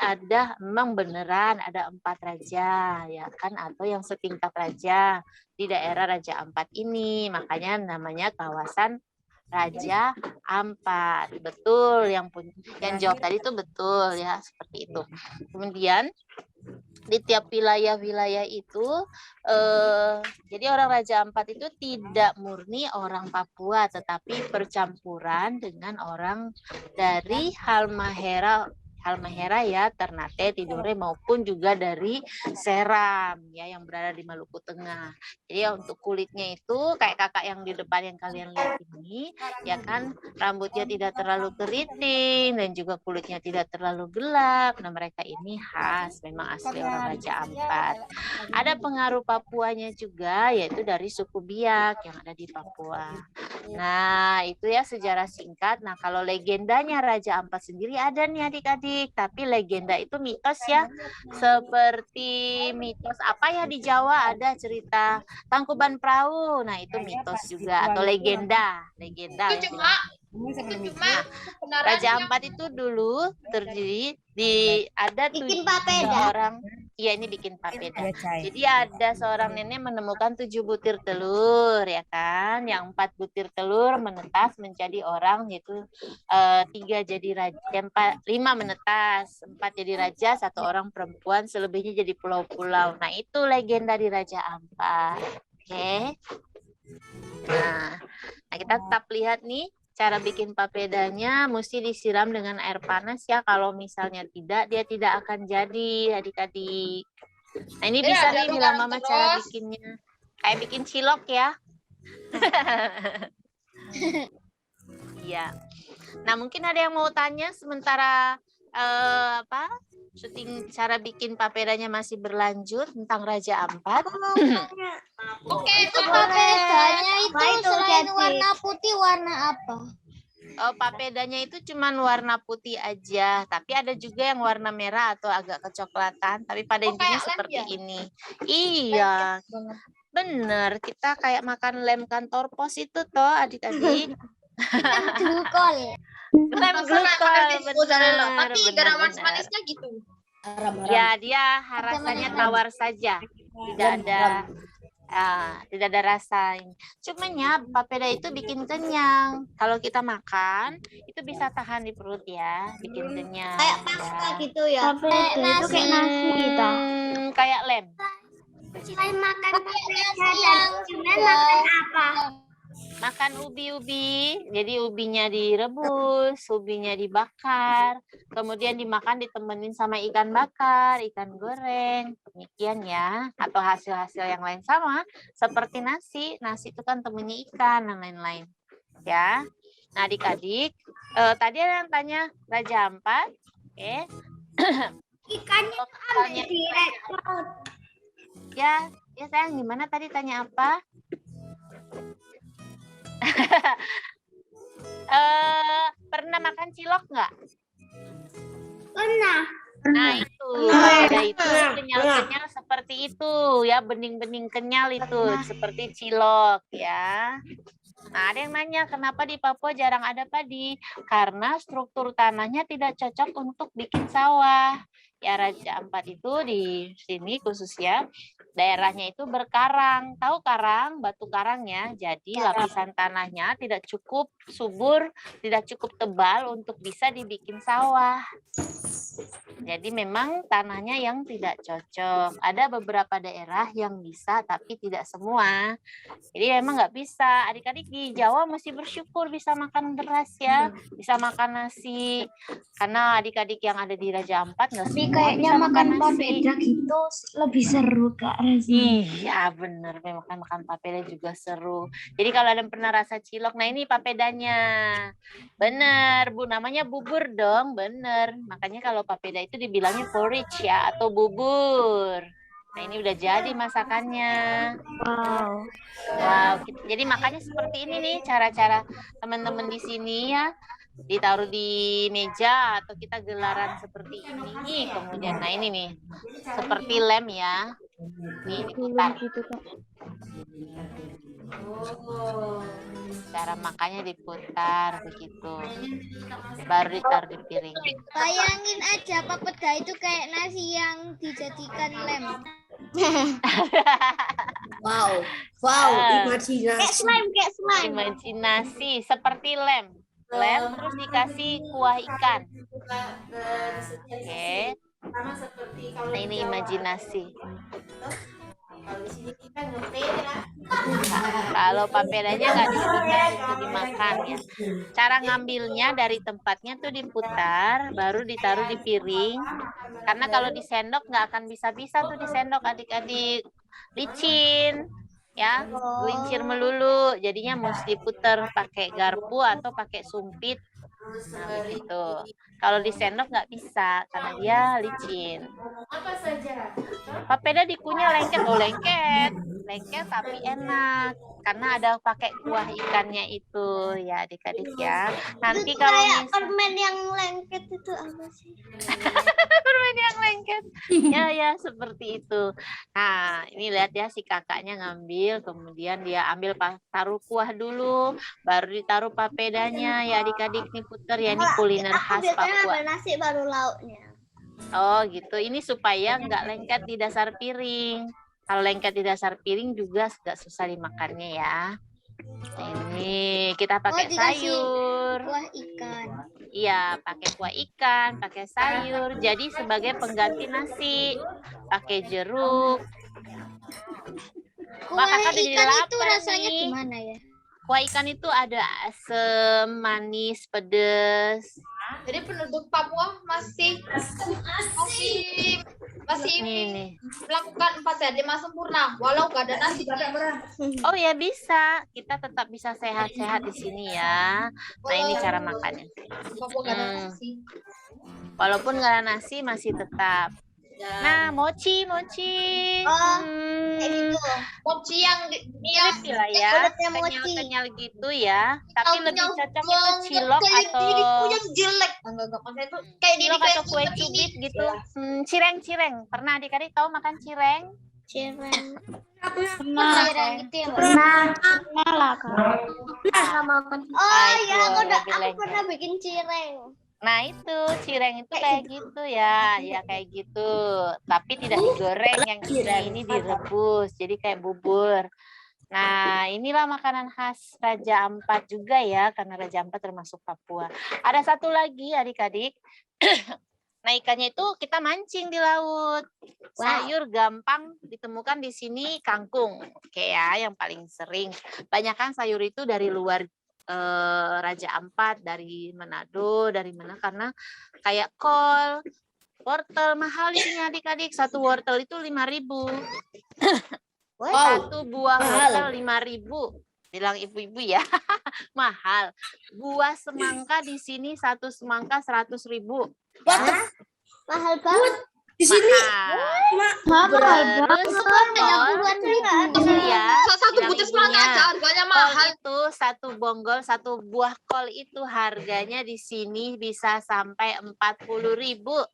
Speaker 7: memang beneran ada 4 raja ya kan, atau yang setingkat raja di daerah Raja Ampat ini. Makanya namanya kawasan Raja Ampat. Betul, yang jawab tadi itu betul ya, seperti itu. Kemudian di tiap wilayah-wilayah itu jadi orang Raja Ampat itu tidak murni orang Papua, tetapi percampuran dengan orang dari Halmahera ya, Ternate Tidore, maupun juga dari Seram ya yang berada di Maluku Tengah. Jadi untuk kulitnya itu kayak kakak yang di depan yang kalian lihat ini ya kan, rambutnya tidak terlalu keriting dan juga kulitnya tidak terlalu gelap. Nah mereka ini khas, memang asli orang Raja Ampat. Ada pengaruh Papuanya juga, yaitu dari suku Biak yang ada di Papua. Nah itu ya sejarah singkat. Nah kalau legendanya Raja Ampat sendiri ada nih adik-adik, tapi legenda itu mitos ya, seperti mitos apa ya di Jawa ada cerita Tangkuban Perahu. Nah itu mitos juga atau legenda.
Speaker 3: Itu cuma
Speaker 7: Raja Ampat itu dulu terdiri ada
Speaker 4: bikin
Speaker 7: 7
Speaker 4: papeda.
Speaker 7: orang. Iya ini bikin papeda. Jadi ada seorang nenek menemukan 7 butir telur ya kan, yang 4 butir telur menetas menjadi orang, yaitu 3 jadi raja, 5 menetas, 4 jadi raja, 1 orang perempuan, selebihnya jadi pulau-pulau. Nah itu legenda di Raja Ampat. Oke. Nah kita tetap lihat nih. Cara bikin papedanya mesti disiram dengan air panas ya. Kalau misalnya tidak, dia tidak akan jadi adik-adik. Nah ini bisa nih bilang mama cara bikinnya. Kayak bikin cilok ya. Iya. Nah mungkin ada yang mau tanya sementara syuting cara bikin papedanya masih berlanjut tentang Raja Ampat.
Speaker 3: Oke,
Speaker 2: Itu papedanya itu selain warna putih warna apa?
Speaker 7: Oh, papedanya itu cuman warna putih aja, tapi ada juga yang warna merah atau agak kecoklatan, tapi pada intinya seperti ini. Iya, bener. Kita kayak makan lem kantor pos itu toh adik-adik.
Speaker 2: Glukol.
Speaker 7: Lem glukol, bener.
Speaker 3: Tapi garam manis-manisnya gitu.
Speaker 7: Ya, dia rasanya tawar saja. Tidak ada rasa. Cumannya papeda itu bikin kenyang. Kalau kita makan, itu bisa tahan di perut ya, bikin kenyang.
Speaker 4: Kayak pasta gitu ya.
Speaker 2: Papeda itu kayak nasi kita.
Speaker 7: Kayak lem.
Speaker 4: Selain makan papeda dan
Speaker 7: Makan ubi-ubi, jadi ubinya direbus, ubinya dibakar, kemudian dimakan ditemenin sama ikan bakar, ikan goreng, demikian ya. Atau hasil-hasil yang lain sama, seperti nasi. Nasi itu kan temennya ikan dan lain-lain. Ya, nah adik-adik, tadi ada yang tanya Raja Ampat, oke?
Speaker 4: Ikannya
Speaker 7: Tanya, ya sayang, gimana tadi tanya apa? Pernah makan cilok nggak?
Speaker 4: Pernah.
Speaker 7: Nah itu, ada itu kenyal-kenyal seperti itu ya, bening-bening kenyal itu seperti cilok ya. Nah, ada yang nanya kenapa di Papua jarang ada padi? Karena struktur tanahnya tidak cocok untuk bikin sawah. Ya, Raja Ampat itu di sini khususnya daerahnya itu berkarang. Tahu karang, batu karang ya. Jadi lapisan tanahnya tidak cukup subur, tidak cukup tebal untuk bisa dibikin sawah. Jadi memang tanahnya yang tidak cocok. Ada beberapa daerah yang bisa, tapi tidak semua. Jadi memang nggak bisa. Adik-adik di Jawa mesti bersyukur bisa makan beras ya, bisa makan nasi. Karena adik-adik yang ada di Raja Ampat nggak semua
Speaker 4: Kayaknya
Speaker 7: bisa
Speaker 4: makan
Speaker 7: nasi.
Speaker 4: papeda gitu lebih seru Kak rasanya.
Speaker 7: Iya bener, memang makan papeda juga seru. Jadi kalau ada yang pernah rasa cilok, nah ini papedanya. Bener Bu, namanya bubur dong, bener. Makanya kalau papeda itu dibilangnya porridge ya, atau bubur. Nah ini udah jadi masakannya. Wow, jadi makanya seperti ini nih cara-cara teman-teman di sini ya. Ditaruh di meja atau kita gelaran seperti ini. Kemudian nah ini nih, seperti lem ya. Nih diputar. Cara makannya diputar begitu. Baru ditaruh di piring.
Speaker 2: Bayangin aja papeda itu kayak nasi yang dijadikan lem.
Speaker 9: Wow, imajinasi.
Speaker 4: Kayak slime.
Speaker 7: Imajinasi seperti lem. Lem terus dikasih kuah ikan. Oke. Nah ini imajinasi. Kalau papedanya nggak diputar itu dimakan ya. Cara ngambilnya dari tempatnya tuh diputar, baru ditaruh di piring. Karena kalau di sendok nggak akan bisa-bisa tuh di sendok adik-adik, licin. Ya, gelincir melulu, jadinya mesti putar pakai garpu atau pakai sumpit. Nah, begitu. Kalau di sendok nggak bisa karena dia licin. Papeda dikunyah lengket, lengket tapi enak karena ada pakai kuah ikannya itu ya adik-adik ya. Nanti
Speaker 2: Itu
Speaker 7: kalau
Speaker 2: kayak permen yang lengket itu apa sih?
Speaker 7: permen yang lengket, ya seperti itu. Nah ini lihat ya si kakaknya ngambil, kemudian dia ambil taruh kuah dulu, baru ditaruh papedanya ya adik-adik nih puter ya, ini kuliner khas Papua.
Speaker 2: Ambil nasi baru lauknya.
Speaker 7: Oh gitu, ini supaya nggak lengket di dasar piring. Kalau lengket di dasar piring juga agak susah dimakannya ya. Ini kita pakai sayur.
Speaker 2: Kuah ikan.
Speaker 7: Iya, pakai kuah ikan, pakai sayur. Jadi sebagai pengganti nasi, pakai jeruk.
Speaker 2: Kuah ikan itu rasanya gimana ya?
Speaker 7: Kuah ikan itu ada asam, manis, pedas.
Speaker 3: Jadi penduduk Papua masih
Speaker 7: Ini.
Speaker 3: melakukan 4 sehat 5 sempurna walau gak ada nasi.
Speaker 7: Oh ya bisa, kita tetap bisa sehat-sehat di sini ya. Nah ini cara makannya.
Speaker 3: Papua gak ada nasi.
Speaker 7: Walaupun nggak ada nasi masih tetap. Nah mochi.
Speaker 2: Kayak gitu.
Speaker 3: Mochi yang
Speaker 7: Mirip lah ya, kenyal-kenyal gitu ya. Tapi lebih cocok itu cilok atau
Speaker 3: yang jelek. Enggak maksudnya itu kayak
Speaker 7: cilok atau kue cubit gitu. Cireng. Pernah adik-adik tahu makan cireng?
Speaker 2: Cireng.
Speaker 4: Pernah.
Speaker 2: Cireng itu ya.
Speaker 4: Pernah lah Kak.
Speaker 2: Oh iya, aku pernah bikin cireng.
Speaker 7: Nah itu cireng itu kayak gitu ya kayak gitu. Tapi tidak digoreng, yang ini direbus, jadi kayak bubur. Nah inilah makanan khas Raja Ampat juga ya, karena Raja Ampat termasuk Papua. Ada satu lagi adik-adik. Nah, ikannya itu kita mancing di laut. Sayur gampang ditemukan di sini kangkung. Oke ya, yang paling sering. Banyak kan sayur itu dari luar Raja Ampat, dari Manado, dari mana, karena kayak kol, wortel mahal di sini adik-adik. Satu wortel itu 5.000. Satu buah wortel 5.000. Bilang ibu-ibu ya, mahal. Buah semangka di sini satu semangka 100.000.
Speaker 4: Mahal banget.
Speaker 9: Di sini
Speaker 7: Terus kol, ya,
Speaker 3: Satu butir semangka aja harganya mahal.
Speaker 7: kol itu satu bonggol, satu buah kol itu harganya di sini bisa sampai 40.000.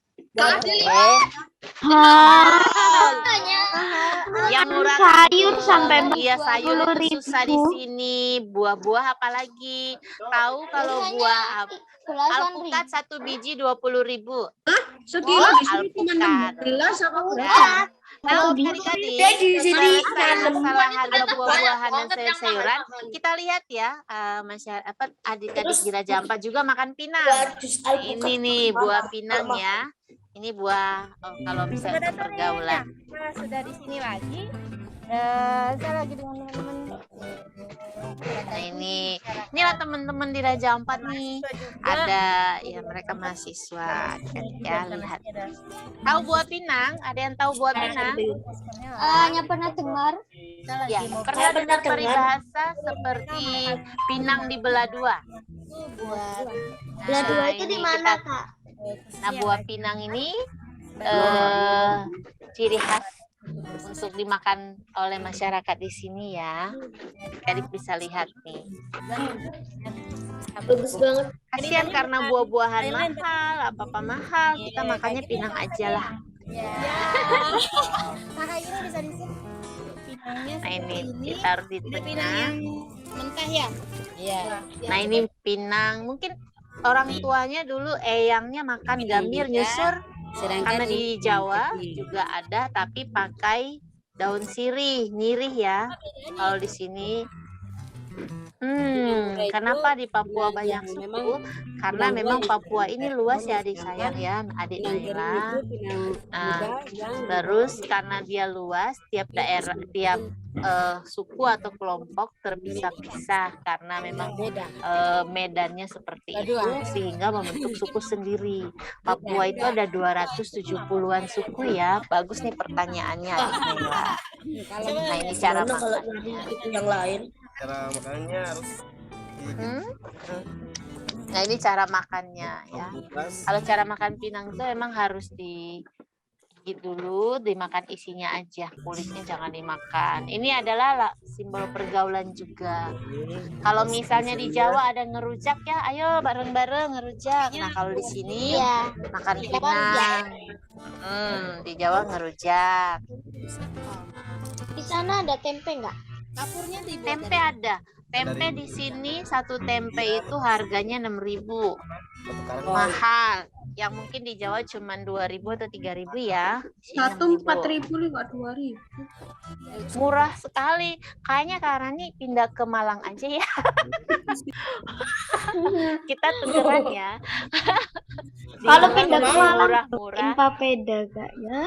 Speaker 7: Yang murah
Speaker 2: Sayur sampai
Speaker 7: iya, sayur itu
Speaker 2: 40.000.
Speaker 7: susah di sini. Buah-buah apalagi. Tahu kalau buah alpukat satu biji 20.000.
Speaker 9: sekilo di sini cuma
Speaker 7: Alpukat.
Speaker 9: 16 apa
Speaker 7: Nah, tahu adik-adik,
Speaker 9: di sini
Speaker 7: masalah harga buah-buahan dan sayur-sayuran, kita lihat ya, masyarakat adik-adik di Raja Ampat juga makan pinang. Ini nih buah pinang ya. Ini buah kalau misalnya pergaulan.
Speaker 8: Nah, sudah di sini lagi. Saya lagi dengan teman-teman.
Speaker 7: Nah, inilah teman-teman di Raja Ampat nih. Ada ya mereka mahasiswa ya, lihat. Tahu buah pinang? Ada yang tahu buah pinang?
Speaker 4: Hanya pernah dengar.
Speaker 7: Ya, pernah dengar peribahasa seperti pinang dibelah dua.
Speaker 4: Belah dua
Speaker 7: Nah,
Speaker 4: itu di
Speaker 7: ini
Speaker 4: mana,
Speaker 7: kita-
Speaker 4: Kak?
Speaker 7: Nah, buah pinang ini ciri khas untuk dimakan oleh masyarakat di sini ya. Jadi bisa lihat nih.
Speaker 9: bagus banget.
Speaker 7: Kasihan karena buah-buahan mahal, apa-apa mahal, kita makannya pinang aja lah.
Speaker 8: Nah, ini bisa di sini. Pinangnya
Speaker 7: Nah, ini
Speaker 8: seperti ini.
Speaker 7: ditaruh di
Speaker 8: Ini pinang
Speaker 7: tengah.
Speaker 8: yang mentah ya? Iya.
Speaker 7: Nah, ini pinang. Mungkin orang tuanya dulu eyangnya makan gambir nyusur. Karena di Jawa juga ada, tapi pakai daun sirih, nyirih ya. Kalau di sini, kenapa di Papua banyak suku? Karena memang Papua ini luas ya adik sayang ya, adik Naila. Nah, terus karena dia luas, tiap daerah, tiap suku atau kelompok terpisah-pisah karena memang medannya seperti itu sehingga membentuk suku sendiri. Papua itu ada 270-an suku ya. Bagus nih pertanyaannya adik Naila. Nah, ini cara makannya.
Speaker 9: Yang lain.
Speaker 10: Cara makannya harus
Speaker 7: Nah, ini cara makannya ya. Kalau cara makan pinang itu emang harus dulu, dimakan isinya aja, kulitnya jangan dimakan. Ini adalah simbol pergaulan juga. Kalau misalnya di Jawa ada ngerujak ya, ayo bareng-bareng ngerujak. Nah, kalau di sini makan pinang. Di Jawa ngerujak.
Speaker 4: Di sana ada tempe nggak?
Speaker 8: Dapurnya di
Speaker 7: Tempe ada. Tempe di sini satu tempe itu harganya 6.000. Mahal. Yang mungkin di Jawa cuma 2.000 atau 3.000 ya.
Speaker 9: Satu 4.000 nggak 2.000.
Speaker 7: Murah sekali. Kayaknya karena nih pindah ke Malang aja ya. Kita tukeran ya.
Speaker 2: Kalau pindah ke Malang,
Speaker 7: murah-murah.
Speaker 2: papeda Kak ya.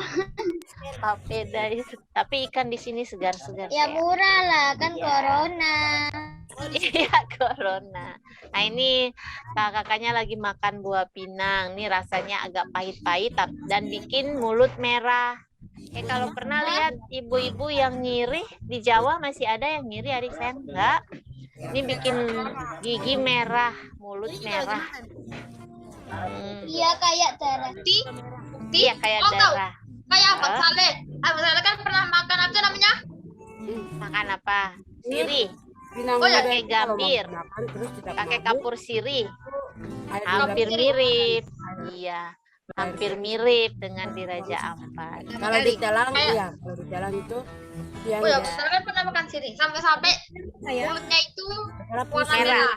Speaker 7: Papeda itu. Tapi ikan di sini segar-segar.
Speaker 4: Ya murah lah, kan
Speaker 7: Iya.
Speaker 4: corona.
Speaker 7: Iya, corona. Nah, ini kakaknya lagi makan buah pinang. Ini rasanya agak pahit-pahit dan bikin mulut merah. Kalau pernah lihat ibu-ibu yang nyirih di Jawa, masih ada yang nyirih adik sayang? Enggak. Ini bikin gigi merah, mulut merah.
Speaker 4: Iya kayak darah.
Speaker 7: Iya, kayak
Speaker 3: Kau tahu?
Speaker 7: darah.
Speaker 3: Kayak Abang Saleh. Abang Saleh kan pernah makan apa namanya?
Speaker 7: Makan apa? Sirih.
Speaker 3: Oh ya,
Speaker 7: Pakai gambir. Pakai kapur sirih. Hampir mirip. Iya. Hampir mirip dengan di Raja Ampat.
Speaker 11: Kalau di jalan, iya. Kalau di jalan itu, yang
Speaker 3: Oh ya, Abang Saleh kan pernah makan sirih. Sampai-sampai mulutnya itu warna merah.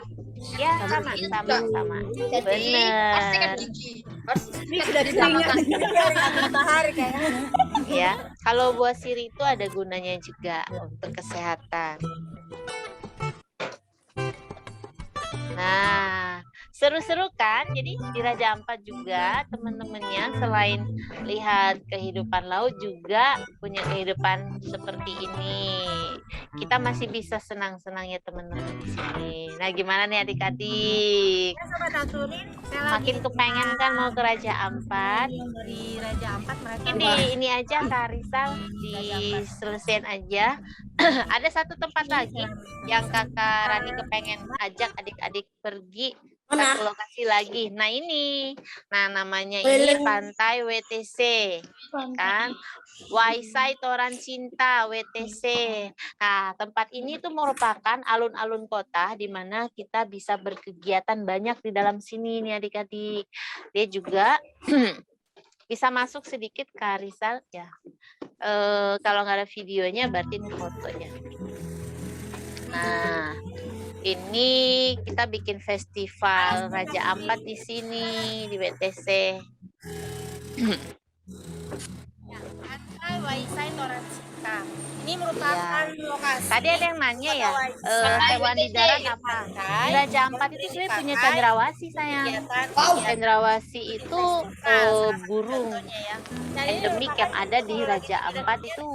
Speaker 7: Ya, sama.
Speaker 3: Jadi pasti kan
Speaker 7: Bener.
Speaker 3: gigi.
Speaker 11: ini sudah ditanya matahari kayaknya.
Speaker 7: Ya, kalau buah sirih itu ada gunanya juga untuk kesehatan. Nah, Seru-seru kan? Jadi di Raja Ampat juga teman-temannya selain lihat kehidupan laut juga punya kehidupan seperti ini. Kita masih bisa senang-senang ya teman-teman di sini. Nah, gimana nih adik-adik?
Speaker 8: Sobat Aturin,
Speaker 7: Makin kepengen kan mau ke Raja Ampat?
Speaker 8: di Raja Ampat mereka
Speaker 7: Ini aja Kak Rizal diselesaikan aja. Ada satu tempat lagi yang Kakak Rani kepengen ajak adik-adik pergi satu lokasi lagi. Nah ini, nah namanya ini Pantai WTC, kan? Waisai Toran Cinta WTC. Nah tempat ini tuh merupakan alun-alun kota di mana kita bisa berkegiatan banyak di dalam sini nih adik-adik. Dia juga bisa masuk sedikit Kak Rizal ya. Kalau nggak ada videonya berarti ini fotonya. Nah, ini kita bikin festival Raja Ampat di sini di WTC.
Speaker 8: Pantai Waisai Toran Cinta. Ini merupakan lokasi.
Speaker 7: Tadi ada yang nanya ya, hewan di darat apa? Di Raja Ampat itu sebenarnya punya cendrawasih sayang. Cendrawasih itu burung endemik yang ada di Raja Ampat itu.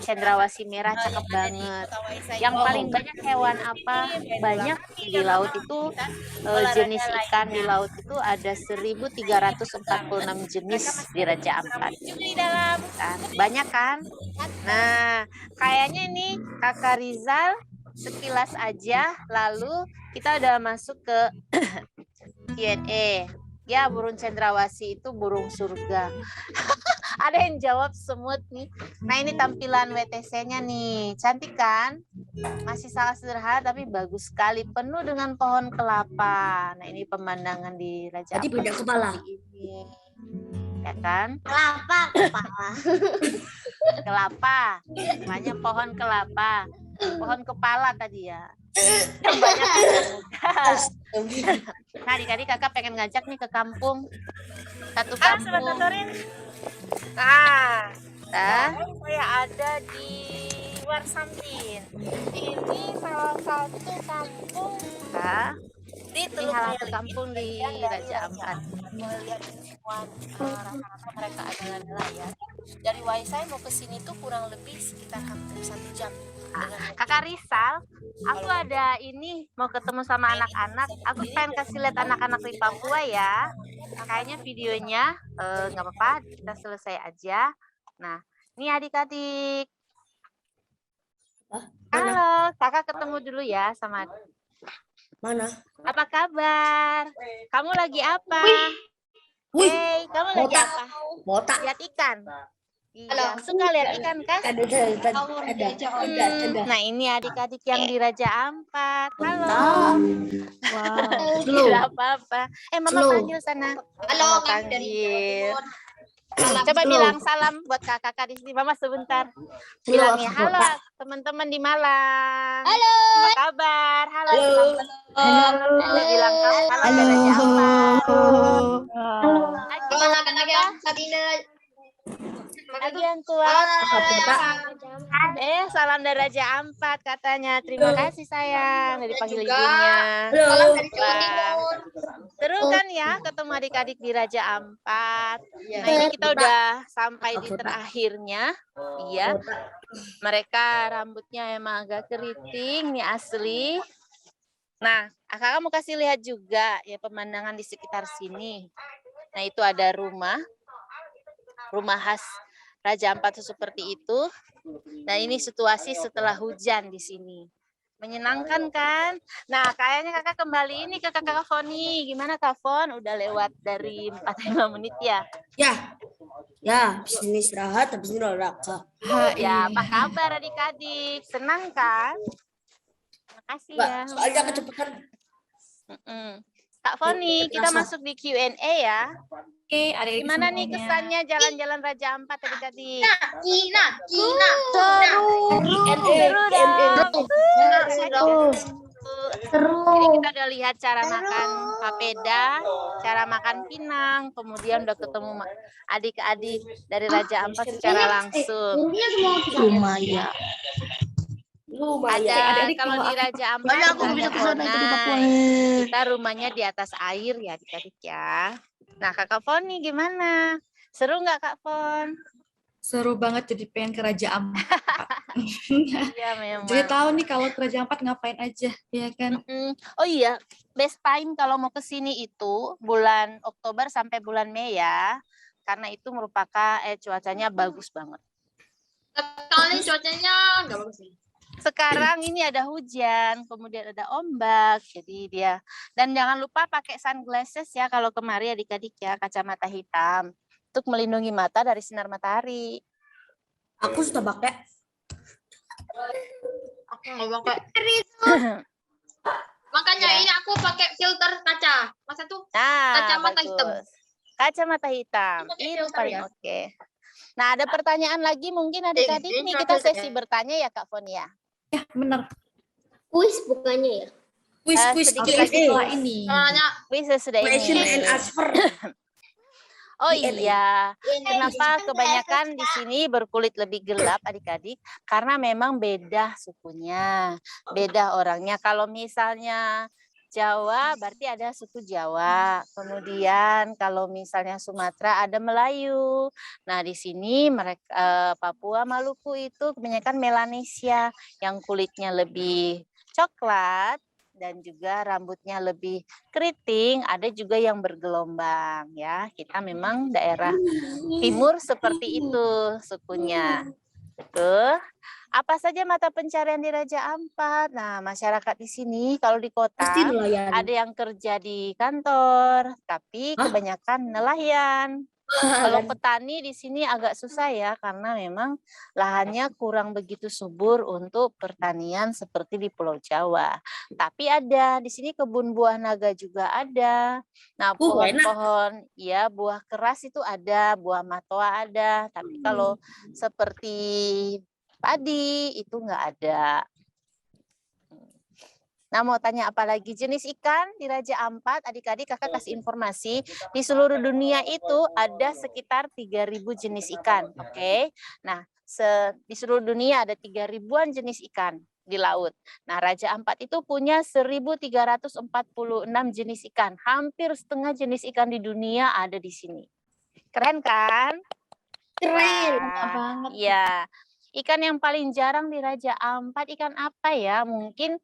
Speaker 7: Cendrawasih merah cakep banget. Yang paling banyak hewan apa? Banyak di laut itu jenis ikan di laut itu ada 1.346 jenis di Raja Ampat. Banyak kan? Nah, kayaknya nih Kakak Rizal sekilas aja, lalu kita udah masuk ke Q&A. Ya, burung cendrawasih itu burung surga. Ada yang jawab semut nih. Nah, ini tampilan WTC-nya nih. Cantik kan? Masih sangat sederhana tapi bagus sekali. Penuh dengan pohon kelapa. Nah, ini pemandangan di Raja Ampat.
Speaker 11: Tadi beda kepala.
Speaker 7: Ini. Ya kan?
Speaker 4: Kelapa kepala.
Speaker 7: Kelapa. Namanya pohon kelapa. Pohon kepala tadi ya. Banyak. Nah, adik-adik kakak pengen ngajak nih ke kampung. Satu kampung.
Speaker 8: Nah,
Speaker 7: Nah,
Speaker 8: saya ada di Warsampin. Ini salah satu kampung
Speaker 7: nah,
Speaker 8: di
Speaker 7: ini
Speaker 8: Teluk
Speaker 7: salah satu
Speaker 8: Meli.
Speaker 7: kampung di Raja Ampat.
Speaker 8: Melihat semua rata-rata mereka adalah nelayan. Dari Waisai mau ke sini tuh kurang lebih sekitar hampir 1 jam.
Speaker 7: Kakak Rizal, aku ada ini mau ketemu sama anak-anak. Aku pengen kasih lihat anak-anak di Papua ya. Kayaknya videonya nggak apa-apa, kita selesai aja. Nah, ini adik-adik. Halo, kakak ketemu dulu ya sama.
Speaker 11: Mana?
Speaker 7: Apa kabar? Kamu lagi apa? Hey, kamu lagi apa?
Speaker 11: Botak.
Speaker 7: Lihat ikan. Iya, suka lihat ikan kah? Nah, ini adik-adik yang di Raja Ampat. Halo. Wow. Tidak apa-apa. Mama panggil sana.
Speaker 3: Halo,
Speaker 7: Mama panggil. Coba bilang salam buat kakak-kakak di sini. Mama sebentar. Bilangnya halo teman-teman di Malang.
Speaker 2: Halo.
Speaker 7: Apa kabar? Halo. Halo. Bilang halo dari Raja Ampat.
Speaker 3: Gimana anak yang saat ini?
Speaker 7: Lagi yang kuat. Salam dari Raja Ampat katanya. Terima kasih sayang dari panggil ibunya.
Speaker 3: Salam dari Jawa Timur.
Speaker 7: Seru kan ya ketemu adik-adik di Raja Ampat. Nah ini kita udah sampai di terakhirnya. Iya. Mereka rambutnya emang agak keriting nih asli. Nah kakak mau kasih lihat juga ya pemandangan di sekitar sini. Nah itu ada rumah khas Raja Ampat seperti itu. Nah ini situasi setelah hujan di sini. Menyenangkan kan? Nah kayaknya kakak kembali ini ke kakak Foni. Gimana Kak Fon? Udah lewat dari 45 menit ya?
Speaker 11: Ya, habis ini istirahat, habis ini olahraga.
Speaker 7: Ya, apa kabar adik-adik? Senang kan? Makasih ya.
Speaker 11: Soalnya kecepatan.
Speaker 7: Kak Foni, kita masuk di Q&A ya.
Speaker 1: Oke, adik-adik
Speaker 7: Gimana nih
Speaker 1: semuanya.
Speaker 7: kesannya jalan-jalan Raja Ampat adik-adik?
Speaker 3: Kina.
Speaker 7: Seru. Jadi kita udah lihat cara makan papeda, cara makan pinang, kemudian udah ketemu adik-adik dari Raja Ampat secara langsung.
Speaker 11: Lumayan.
Speaker 7: Ada kalau di Raja Ampat ada Honai. Kita rumahnya di atas air ya adik-adik ya. Nah Kakak Fon nih gimana? Seru nggak Kak Fon?
Speaker 1: Seru banget, jadi pengen ke Raja Ampat.
Speaker 7: Iya memang.
Speaker 1: Jadi tahu nih kalau ke Raja Ampat ngapain aja, ya kan?
Speaker 7: Oh iya, best time kalau mau ke sini itu bulan Oktober sampai bulan Mei ya. Karena itu merupakan cuacanya bagus banget.
Speaker 3: Kali cuacanya nggak bagus nih.
Speaker 7: Sekarang ini ada hujan, kemudian ada ombak, jadi dia. Dan jangan lupa pakai sunglasses ya kalau kemari adik-adik ya, kacamata hitam untuk melindungi mata dari sinar matahari.
Speaker 9: Aku sudah pakai.
Speaker 3: Aku nggak pakai. Makanya ini aku pakai filter kaca. Masa tuh kacamata hitam.
Speaker 7: Kacamata hitam itu paling oke. Nah ada pertanyaan lagi mungkin adik-adik nih kita sesi bertanya ya Kak Fon ya.
Speaker 1: Ya benar.
Speaker 4: Kuis bukannya ya?
Speaker 1: Kuis setelah ini.
Speaker 7: Kuis sudah ini.
Speaker 9: Question and answer.
Speaker 7: Oh iya, kenapa kebanyakan di sini berkulit lebih gelap adik-adik? Karena memang beda sukunya, beda orangnya. Kalau misalnya Jawa berarti ada suku Jawa. Kemudian kalau misalnya Sumatera ada Melayu. Nah, di sini mereka Papua, Maluku itu kebanyakan Melanesia yang kulitnya lebih coklat dan juga rambutnya lebih keriting, ada juga yang bergelombang ya. Kita memang daerah timur seperti itu sukunya. Tuh. Apa saja mata pencarian di Raja Ampat? Nah, masyarakat di sini kalau di kota ada yang kerja di kantor, tapi kebanyakan nelayan. Kalau petani di sini agak susah ya, karena memang lahannya kurang begitu subur untuk pertanian seperti di Pulau Jawa. Tapi ada di sini kebun buah naga juga ada. Nah, pohon-pohon ya buah keras itu ada, buah matoa ada. Tapi kalau seperti padi itu nggak ada. Nah, mau tanya apa lagi? Jenis ikan di Raja Ampat, adik-adik kakak kasih informasi, di seluruh dunia itu ada sekitar 3.000 jenis ikan. Oke. Nah, di seluruh dunia ada 3.000-an jenis ikan di laut. Nah, Raja Ampat itu punya 1.346 jenis ikan. Hampir setengah jenis ikan di dunia ada di sini. Keren kan?
Speaker 4: Keren
Speaker 7: banget. Iya. Ikan yang paling jarang di Raja Ampat ikan apa ya? Mungkin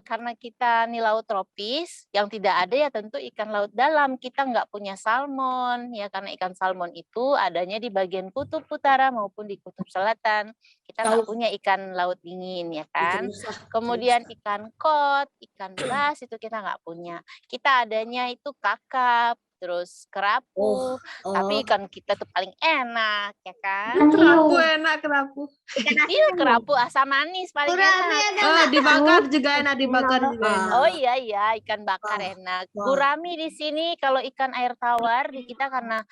Speaker 7: karena kita nih laut tropis, yang tidak ada ya tentu ikan laut dalam. Kita nggak punya salmon ya, karena ikan salmon itu adanya di bagian kutub utara maupun di kutub selatan. Kita nggak punya ikan laut dingin ya kan. Kemudian ikan kod, ikan bass itu kita nggak punya. Kita adanya itu kakap, terus kerapu, tapi ikan kita tuh paling enak ya kan.
Speaker 9: Kerapu enak, kerapu.
Speaker 7: Iya, kerapu asam manis paling enak.
Speaker 9: Dibakar juga enak, dibakar juga enak.
Speaker 7: Oh iya ikan bakar enak. Gurami di sini kalau ikan air tawar di kita karena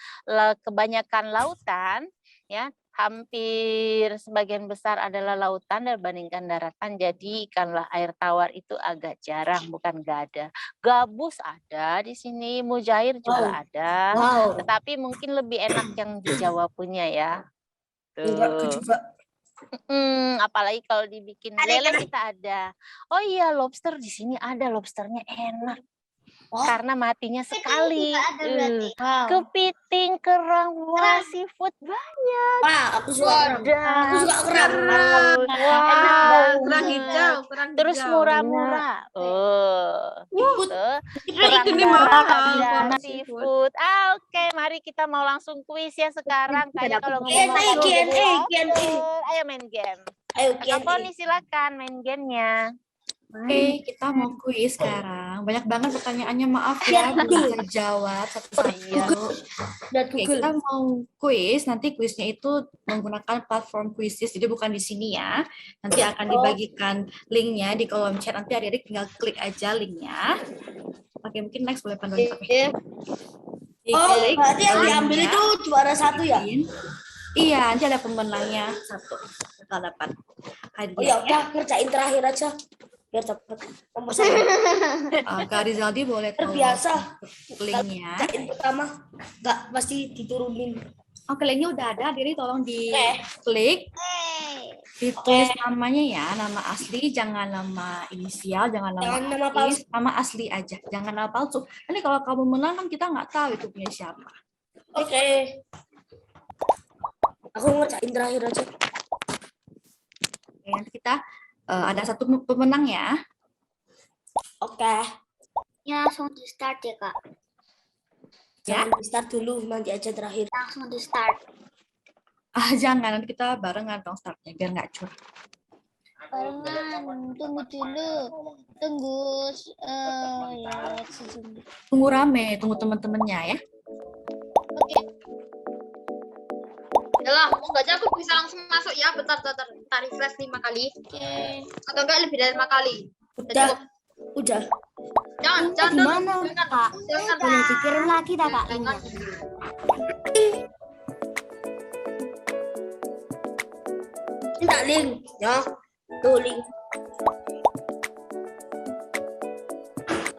Speaker 7: kebanyakan lautan ya, hampir sebagian besar adalah lautan dibandingkan daratan. Jadi ikan air tawar itu agak jarang, bukan nggak ada. Gabus ada di sini, mujair juga ada. Tetapi mungkin lebih enak yang di Jawa punya ya. Tuh. Apalagi kalau dibikin lele kita ada. Oh iya, lobster di sini ada, lobsternya enak. Karena matinya sekali. Kepiting, kerang, wah, seafood banyak.
Speaker 9: Aku suka kerang. Kerang hijau,
Speaker 7: terus murah-murah. Kerang
Speaker 9: ini
Speaker 7: ada, seafood. Oke, mari kita mau langsung kuis ya sekarang. Kayak kalau ngomong ayo main game. Kak Poni silakan main gamenya.
Speaker 1: Oke, kita mau kuis sekarang. Banyak banget pertanyaannya, maaf ya, belum bisa jawab satu-satu. Oke, kita mau kuis, nanti kuisnya itu menggunakan platform Quizizz, jadi bukan di sini ya. Nanti akan dibagikan linknya di kolom chat, nanti adik-adik tinggal klik aja linknya. Oke, mungkin next boleh panduan tapi.
Speaker 9: Berarti yang diambil itu juara satu ya?
Speaker 1: Iya, nanti ada pemenangnya satu. Bakal dapat hadiah.
Speaker 9: Udah kerjain terakhir aja. Biar cepet.
Speaker 1: Kak Rizaldi boleh tahu
Speaker 9: terbiasa
Speaker 1: linknya.
Speaker 9: pertama nggak pasti diturunin.
Speaker 1: Oke, linknya udah ada. Jadi tolong diklik, ditulis namanya ya, nama asli, jangan nama inisial, jangan nama artis, nama asli aja, jangan nama palsu. Nanti kalau kamu menang kan kita nggak tahu itu punya siapa.
Speaker 9: Oke. Aku ngerjain terakhir aja.
Speaker 1: Oke, nanti kita ada satu pemenang ya.
Speaker 9: Oke.
Speaker 2: Ya, langsung di start ya, Kak.
Speaker 9: Jangan di start dulu, nanti aja terakhir.
Speaker 2: Langsung di start.
Speaker 1: Jangan, nanti kita barengan dong startnya, biar nggak curang.
Speaker 2: Barengan, tunggu dulu. Tunggu, ya, sejumlah.
Speaker 1: Tunggu rame, tunggu teman-temannya ya.
Speaker 2: Oke.
Speaker 3: Yalah, semoga aja aku bisa langsung masuk ya. Bentar, refresh 5 kali.
Speaker 2: Oke.
Speaker 3: Atau enggak lebih dari 5 kali.
Speaker 9: Udah.
Speaker 3: Jangan
Speaker 2: Gimana, Kak?
Speaker 3: Jangan.
Speaker 2: Boleh dikirim lagi tak, Kak? Linknya?
Speaker 9: Minta link, ya. Tuh link.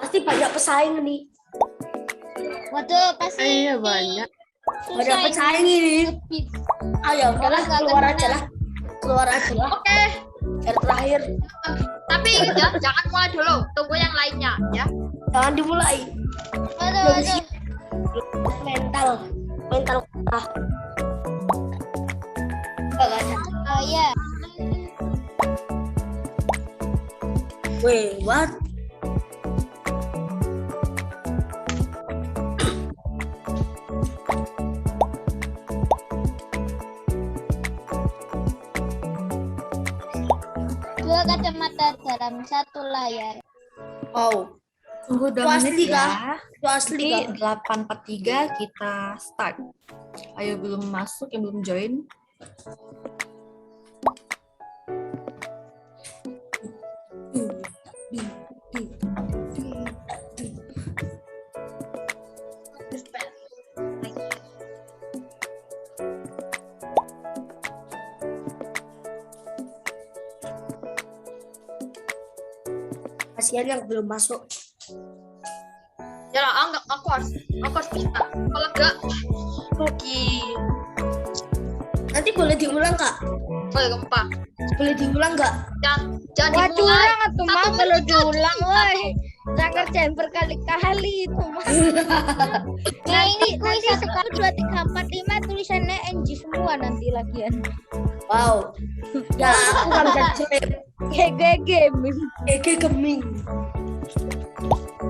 Speaker 9: Pasti banyak pesaing nih.
Speaker 2: Waduh, pasti.
Speaker 11: Iya banyak.
Speaker 9: Banyak pesaing ini. Ayo, udahlah keluar aja lah. Keluar aja lah.
Speaker 3: Oke.
Speaker 9: Yang terakhir.
Speaker 3: Tapi jangan mulai dulu. Tunggu yang lainnya ya.
Speaker 9: Jangan dimulai.
Speaker 2: Waduh.
Speaker 9: Mental. Ah.
Speaker 2: Oh iya.
Speaker 9: Wait, what?
Speaker 2: Dua kacamata dalam satu layar.
Speaker 9: Wow.
Speaker 1: Tunggu 2
Speaker 9: Asli
Speaker 1: menit
Speaker 9: kah?
Speaker 1: ya.
Speaker 9: Itu asli
Speaker 1: Nanti
Speaker 9: kah?
Speaker 1: 8.43 kita start. Ayo belum masuk, yang belum join.
Speaker 9: Kasihan yang belum masuk.
Speaker 3: Yalah, aku harus bisa. Kalau enggak rugi.
Speaker 9: Nanti boleh diulang, Kak?
Speaker 3: Boleh gempa.
Speaker 9: Boleh diulang nggak?
Speaker 3: Jangan dimulai.
Speaker 2: Tuh mah kalau diulang, woi. Saya kerjain berkali-kali itu mah. Nah ini nanti 1, 2, 3, 4, 5 tulisannya NG semua nanti lagian.
Speaker 9: Wow. Ya aku kan jelek.
Speaker 2: GG gaming.
Speaker 9: GG gaming.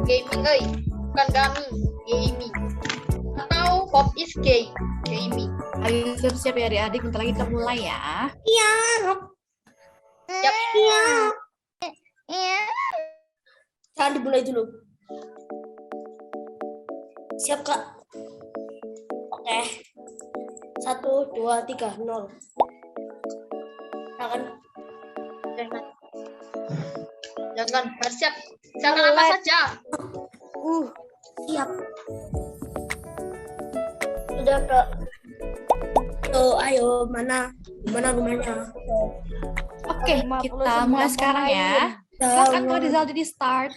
Speaker 3: Gaming, bukan gaming. Gaming. Atau pop is gay. Gaming.
Speaker 1: Ayo siap-siap ya adik-adik, bentar lagi kita mulai ya.
Speaker 9: Iya.
Speaker 3: Yap.
Speaker 2: Iya.
Speaker 9: Jangan dimulai dulu. Siap, Kak? Oke. 1, 2, 3, 0.
Speaker 3: Jangan. Siap. Silakan apa saja.
Speaker 9: Siap. Sudah, Kak. Ayo, mana rumahnya?
Speaker 1: Oke, kita mulai sekarang ya. Silakan kalau Rizal jadi start.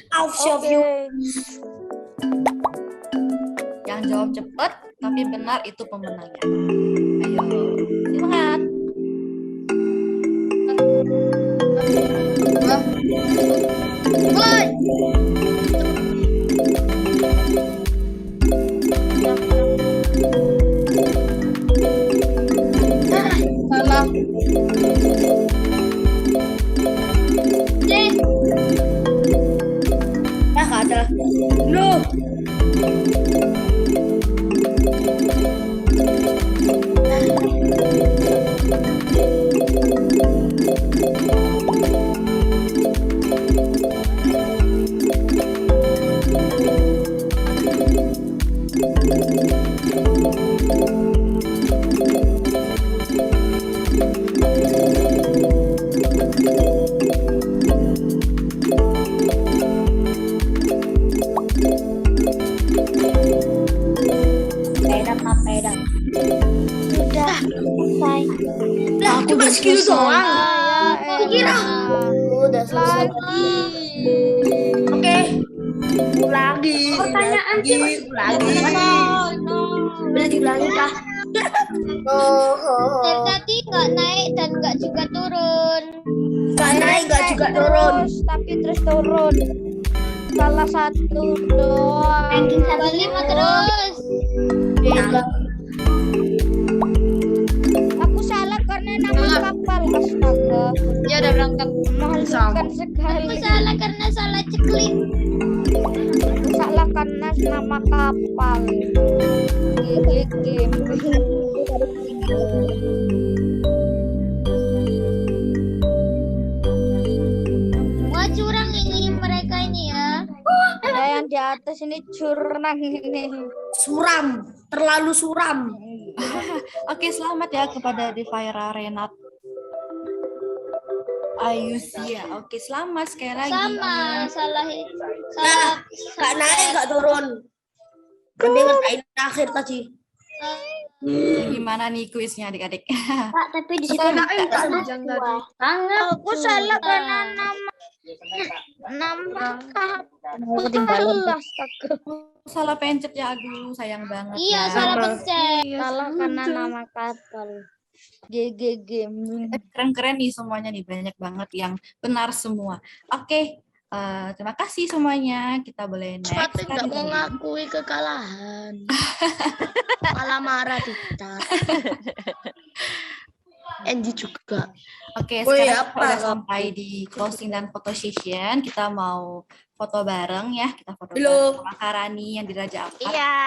Speaker 1: Jangan jawab cepat, tapi benar itu pemenangnya. Ayo, semangat.
Speaker 3: Mulai. Salah.
Speaker 9: Nggak ada. Loh. Cuma segitu doang. Kira udah selesai. Oke. Lagi. Pertanyaan lagi. Boleh diulangi, Kak?
Speaker 2: Dari tadi nggak naik dan nggak juga turun.
Speaker 9: Nggak naik, nggak juga turun.
Speaker 2: Tapi terus turun. Salah satu doang. Ranking 5 terus. Aku salah karena nama kapal. Astaga.
Speaker 3: Dia udah berangkat.
Speaker 2: Memalukan sekali. Aku salah karena salah ceklik. Aku salah karena nama kapal. Klik game. Wah curang ini mereka ini ya. Yang di atas ini curang ini.
Speaker 9: Suram, terlalu suram.
Speaker 1: Oke, selamat ya kepada Devaira Renat Ayusia. Oke, selamat sekali lagi.
Speaker 2: Sama, salah.
Speaker 9: Nggak naik, nggak turun. Mending ngertain akhir tadi.
Speaker 1: Gimana nih kuisnya adik-adik?
Speaker 2: Pak, tapi di situ aku salah karena nama kapal. Astaga.
Speaker 1: Salah pencet ya, aduh sayang banget.
Speaker 2: Iya,
Speaker 1: ya.
Speaker 2: salah pencet. Salah karena nama kapal. GG Gaming.
Speaker 1: Keren-keren nih semuanya nih, banyak banget yang benar semua. Oke, terima kasih semuanya. Kita boleh next.
Speaker 4: Tapi nggak mau ngakui kekalahan. Malah marah di chat. Angie juga.
Speaker 1: Oke,
Speaker 9: Oh
Speaker 1: sekarang
Speaker 9: iya,
Speaker 1: kita udah sampai di closing dan photo session. Kita mau foto bareng ya. Kita foto bareng sama Karani yang di Raja Ampat.
Speaker 7: Iya,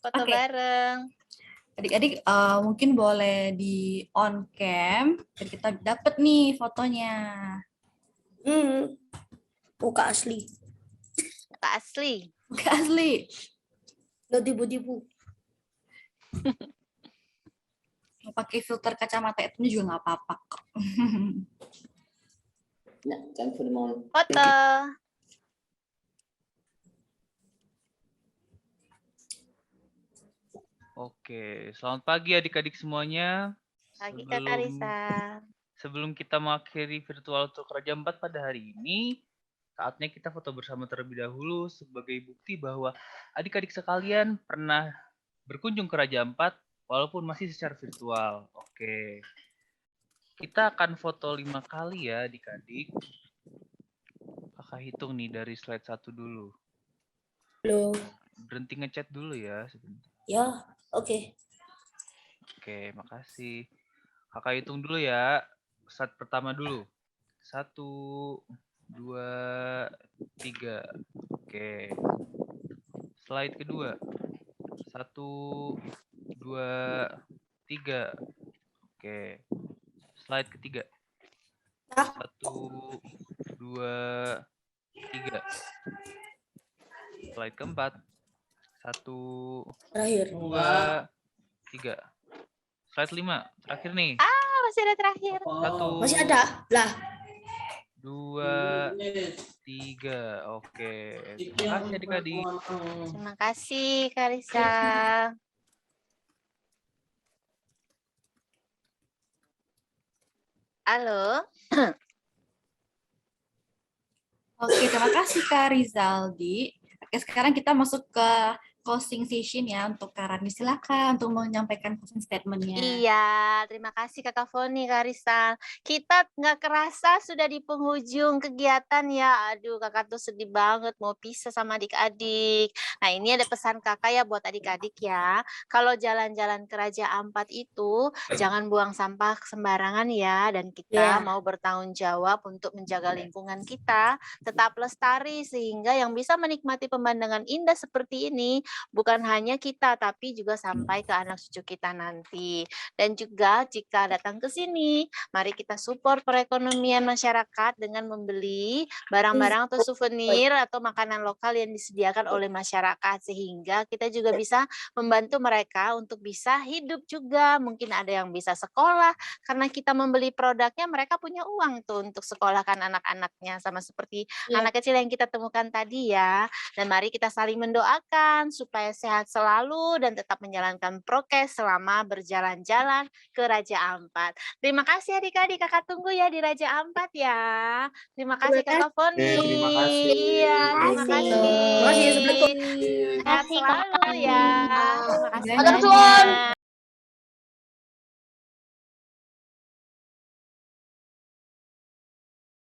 Speaker 7: foto
Speaker 1: Oke.
Speaker 7: bareng.
Speaker 1: Adik-adik mungkin boleh di on cam biar kita dapat nih fotonya.
Speaker 9: Muka asli.
Speaker 7: Muka asli.
Speaker 1: Muka asli.
Speaker 9: Lo tipu-tipu.
Speaker 1: Mau pakai filter kacamata itu juga nggak apa-apa kok.
Speaker 7: Foto.
Speaker 12: Oke, selamat pagi adik-adik semuanya.
Speaker 7: Pagi Kakak Risa.
Speaker 12: Sebelum kita mengakhiri virtual tour Raja Ampat pada hari ini, saatnya kita foto bersama terlebih dahulu sebagai bukti bahwa adik-adik sekalian pernah berkunjung ke Raja Ampat walaupun masih secara virtual. Oke. Kita akan foto 5 kali ya adik-adik. Kakak hitung nih dari slide 1 dulu.
Speaker 9: Belum.
Speaker 12: Berhenti ngechat dulu ya sebentar.
Speaker 9: Ya, oke.
Speaker 12: Oke, makasih. Kakak hitung dulu ya. Slide pertama dulu. 1, 2, 3. Oke. Slide kedua. 1, 2, 3. Oke. Slide ketiga. 1, 2, 3. Slide keempat. 1,
Speaker 9: Terakhir.
Speaker 12: 2, 3. Slide 5. Terakhir nih.
Speaker 7: Masih ada terakhir.
Speaker 12: 1.
Speaker 9: Masih ada. Lah.
Speaker 12: 2, 3. Oke. Terima kasih adik-adik.
Speaker 7: Terima kasih Kak Risa. Halo.
Speaker 1: Oke, terima kasih Kak Rizaldi. Oke, sekarang kita masuk ke closing session ya untuk Kak Rani. Silakan untuk menyampaikan closing statement-nya.
Speaker 7: Iya, terima kasih Kakak Foni, Kak Rizal. Kita nggak kerasa sudah di penghujung kegiatan ya. Aduh, Kakak tuh sedih banget mau pisah sama adik-adik. Nah, ini ada pesan Kakak ya buat adik-adik ya. Kalau jalan-jalan ke Raja Ampat itu, jangan buang sampah sembarangan ya. Dan kita mau bertanggung jawab untuk menjaga lingkungan kita tetap lestari sehingga yang bisa menikmati pemandangan indah seperti ini bukan hanya kita, tapi juga sampai ke anak cucu kita nanti. Dan juga jika datang ke sini, mari kita support perekonomian masyarakat dengan membeli barang-barang atau souvenir atau makanan lokal yang disediakan oleh masyarakat. Sehingga kita juga bisa membantu mereka untuk bisa hidup juga. Mungkin ada yang bisa sekolah, karena kita membeli produknya, mereka punya uang tuh untuk sekolahkan anak-anaknya. Sama seperti anak kecil yang kita temukan tadi ya. Dan mari kita saling mendoakan supaya sehat selalu dan tetap menjalankan prokes selama berjalan-jalan ke Raja Ampat. Terima kasih adik-adik, Kakak tunggu ya di Raja Ampat ya. Terima kasih Kakak Foni.
Speaker 10: Terima kasih.
Speaker 7: Iya, terima kasih.
Speaker 9: Terima kasih. Assalamualaikum.
Speaker 7: Sehat selalu ya. Terima kasih
Speaker 3: Matur suwun.
Speaker 7: banyak.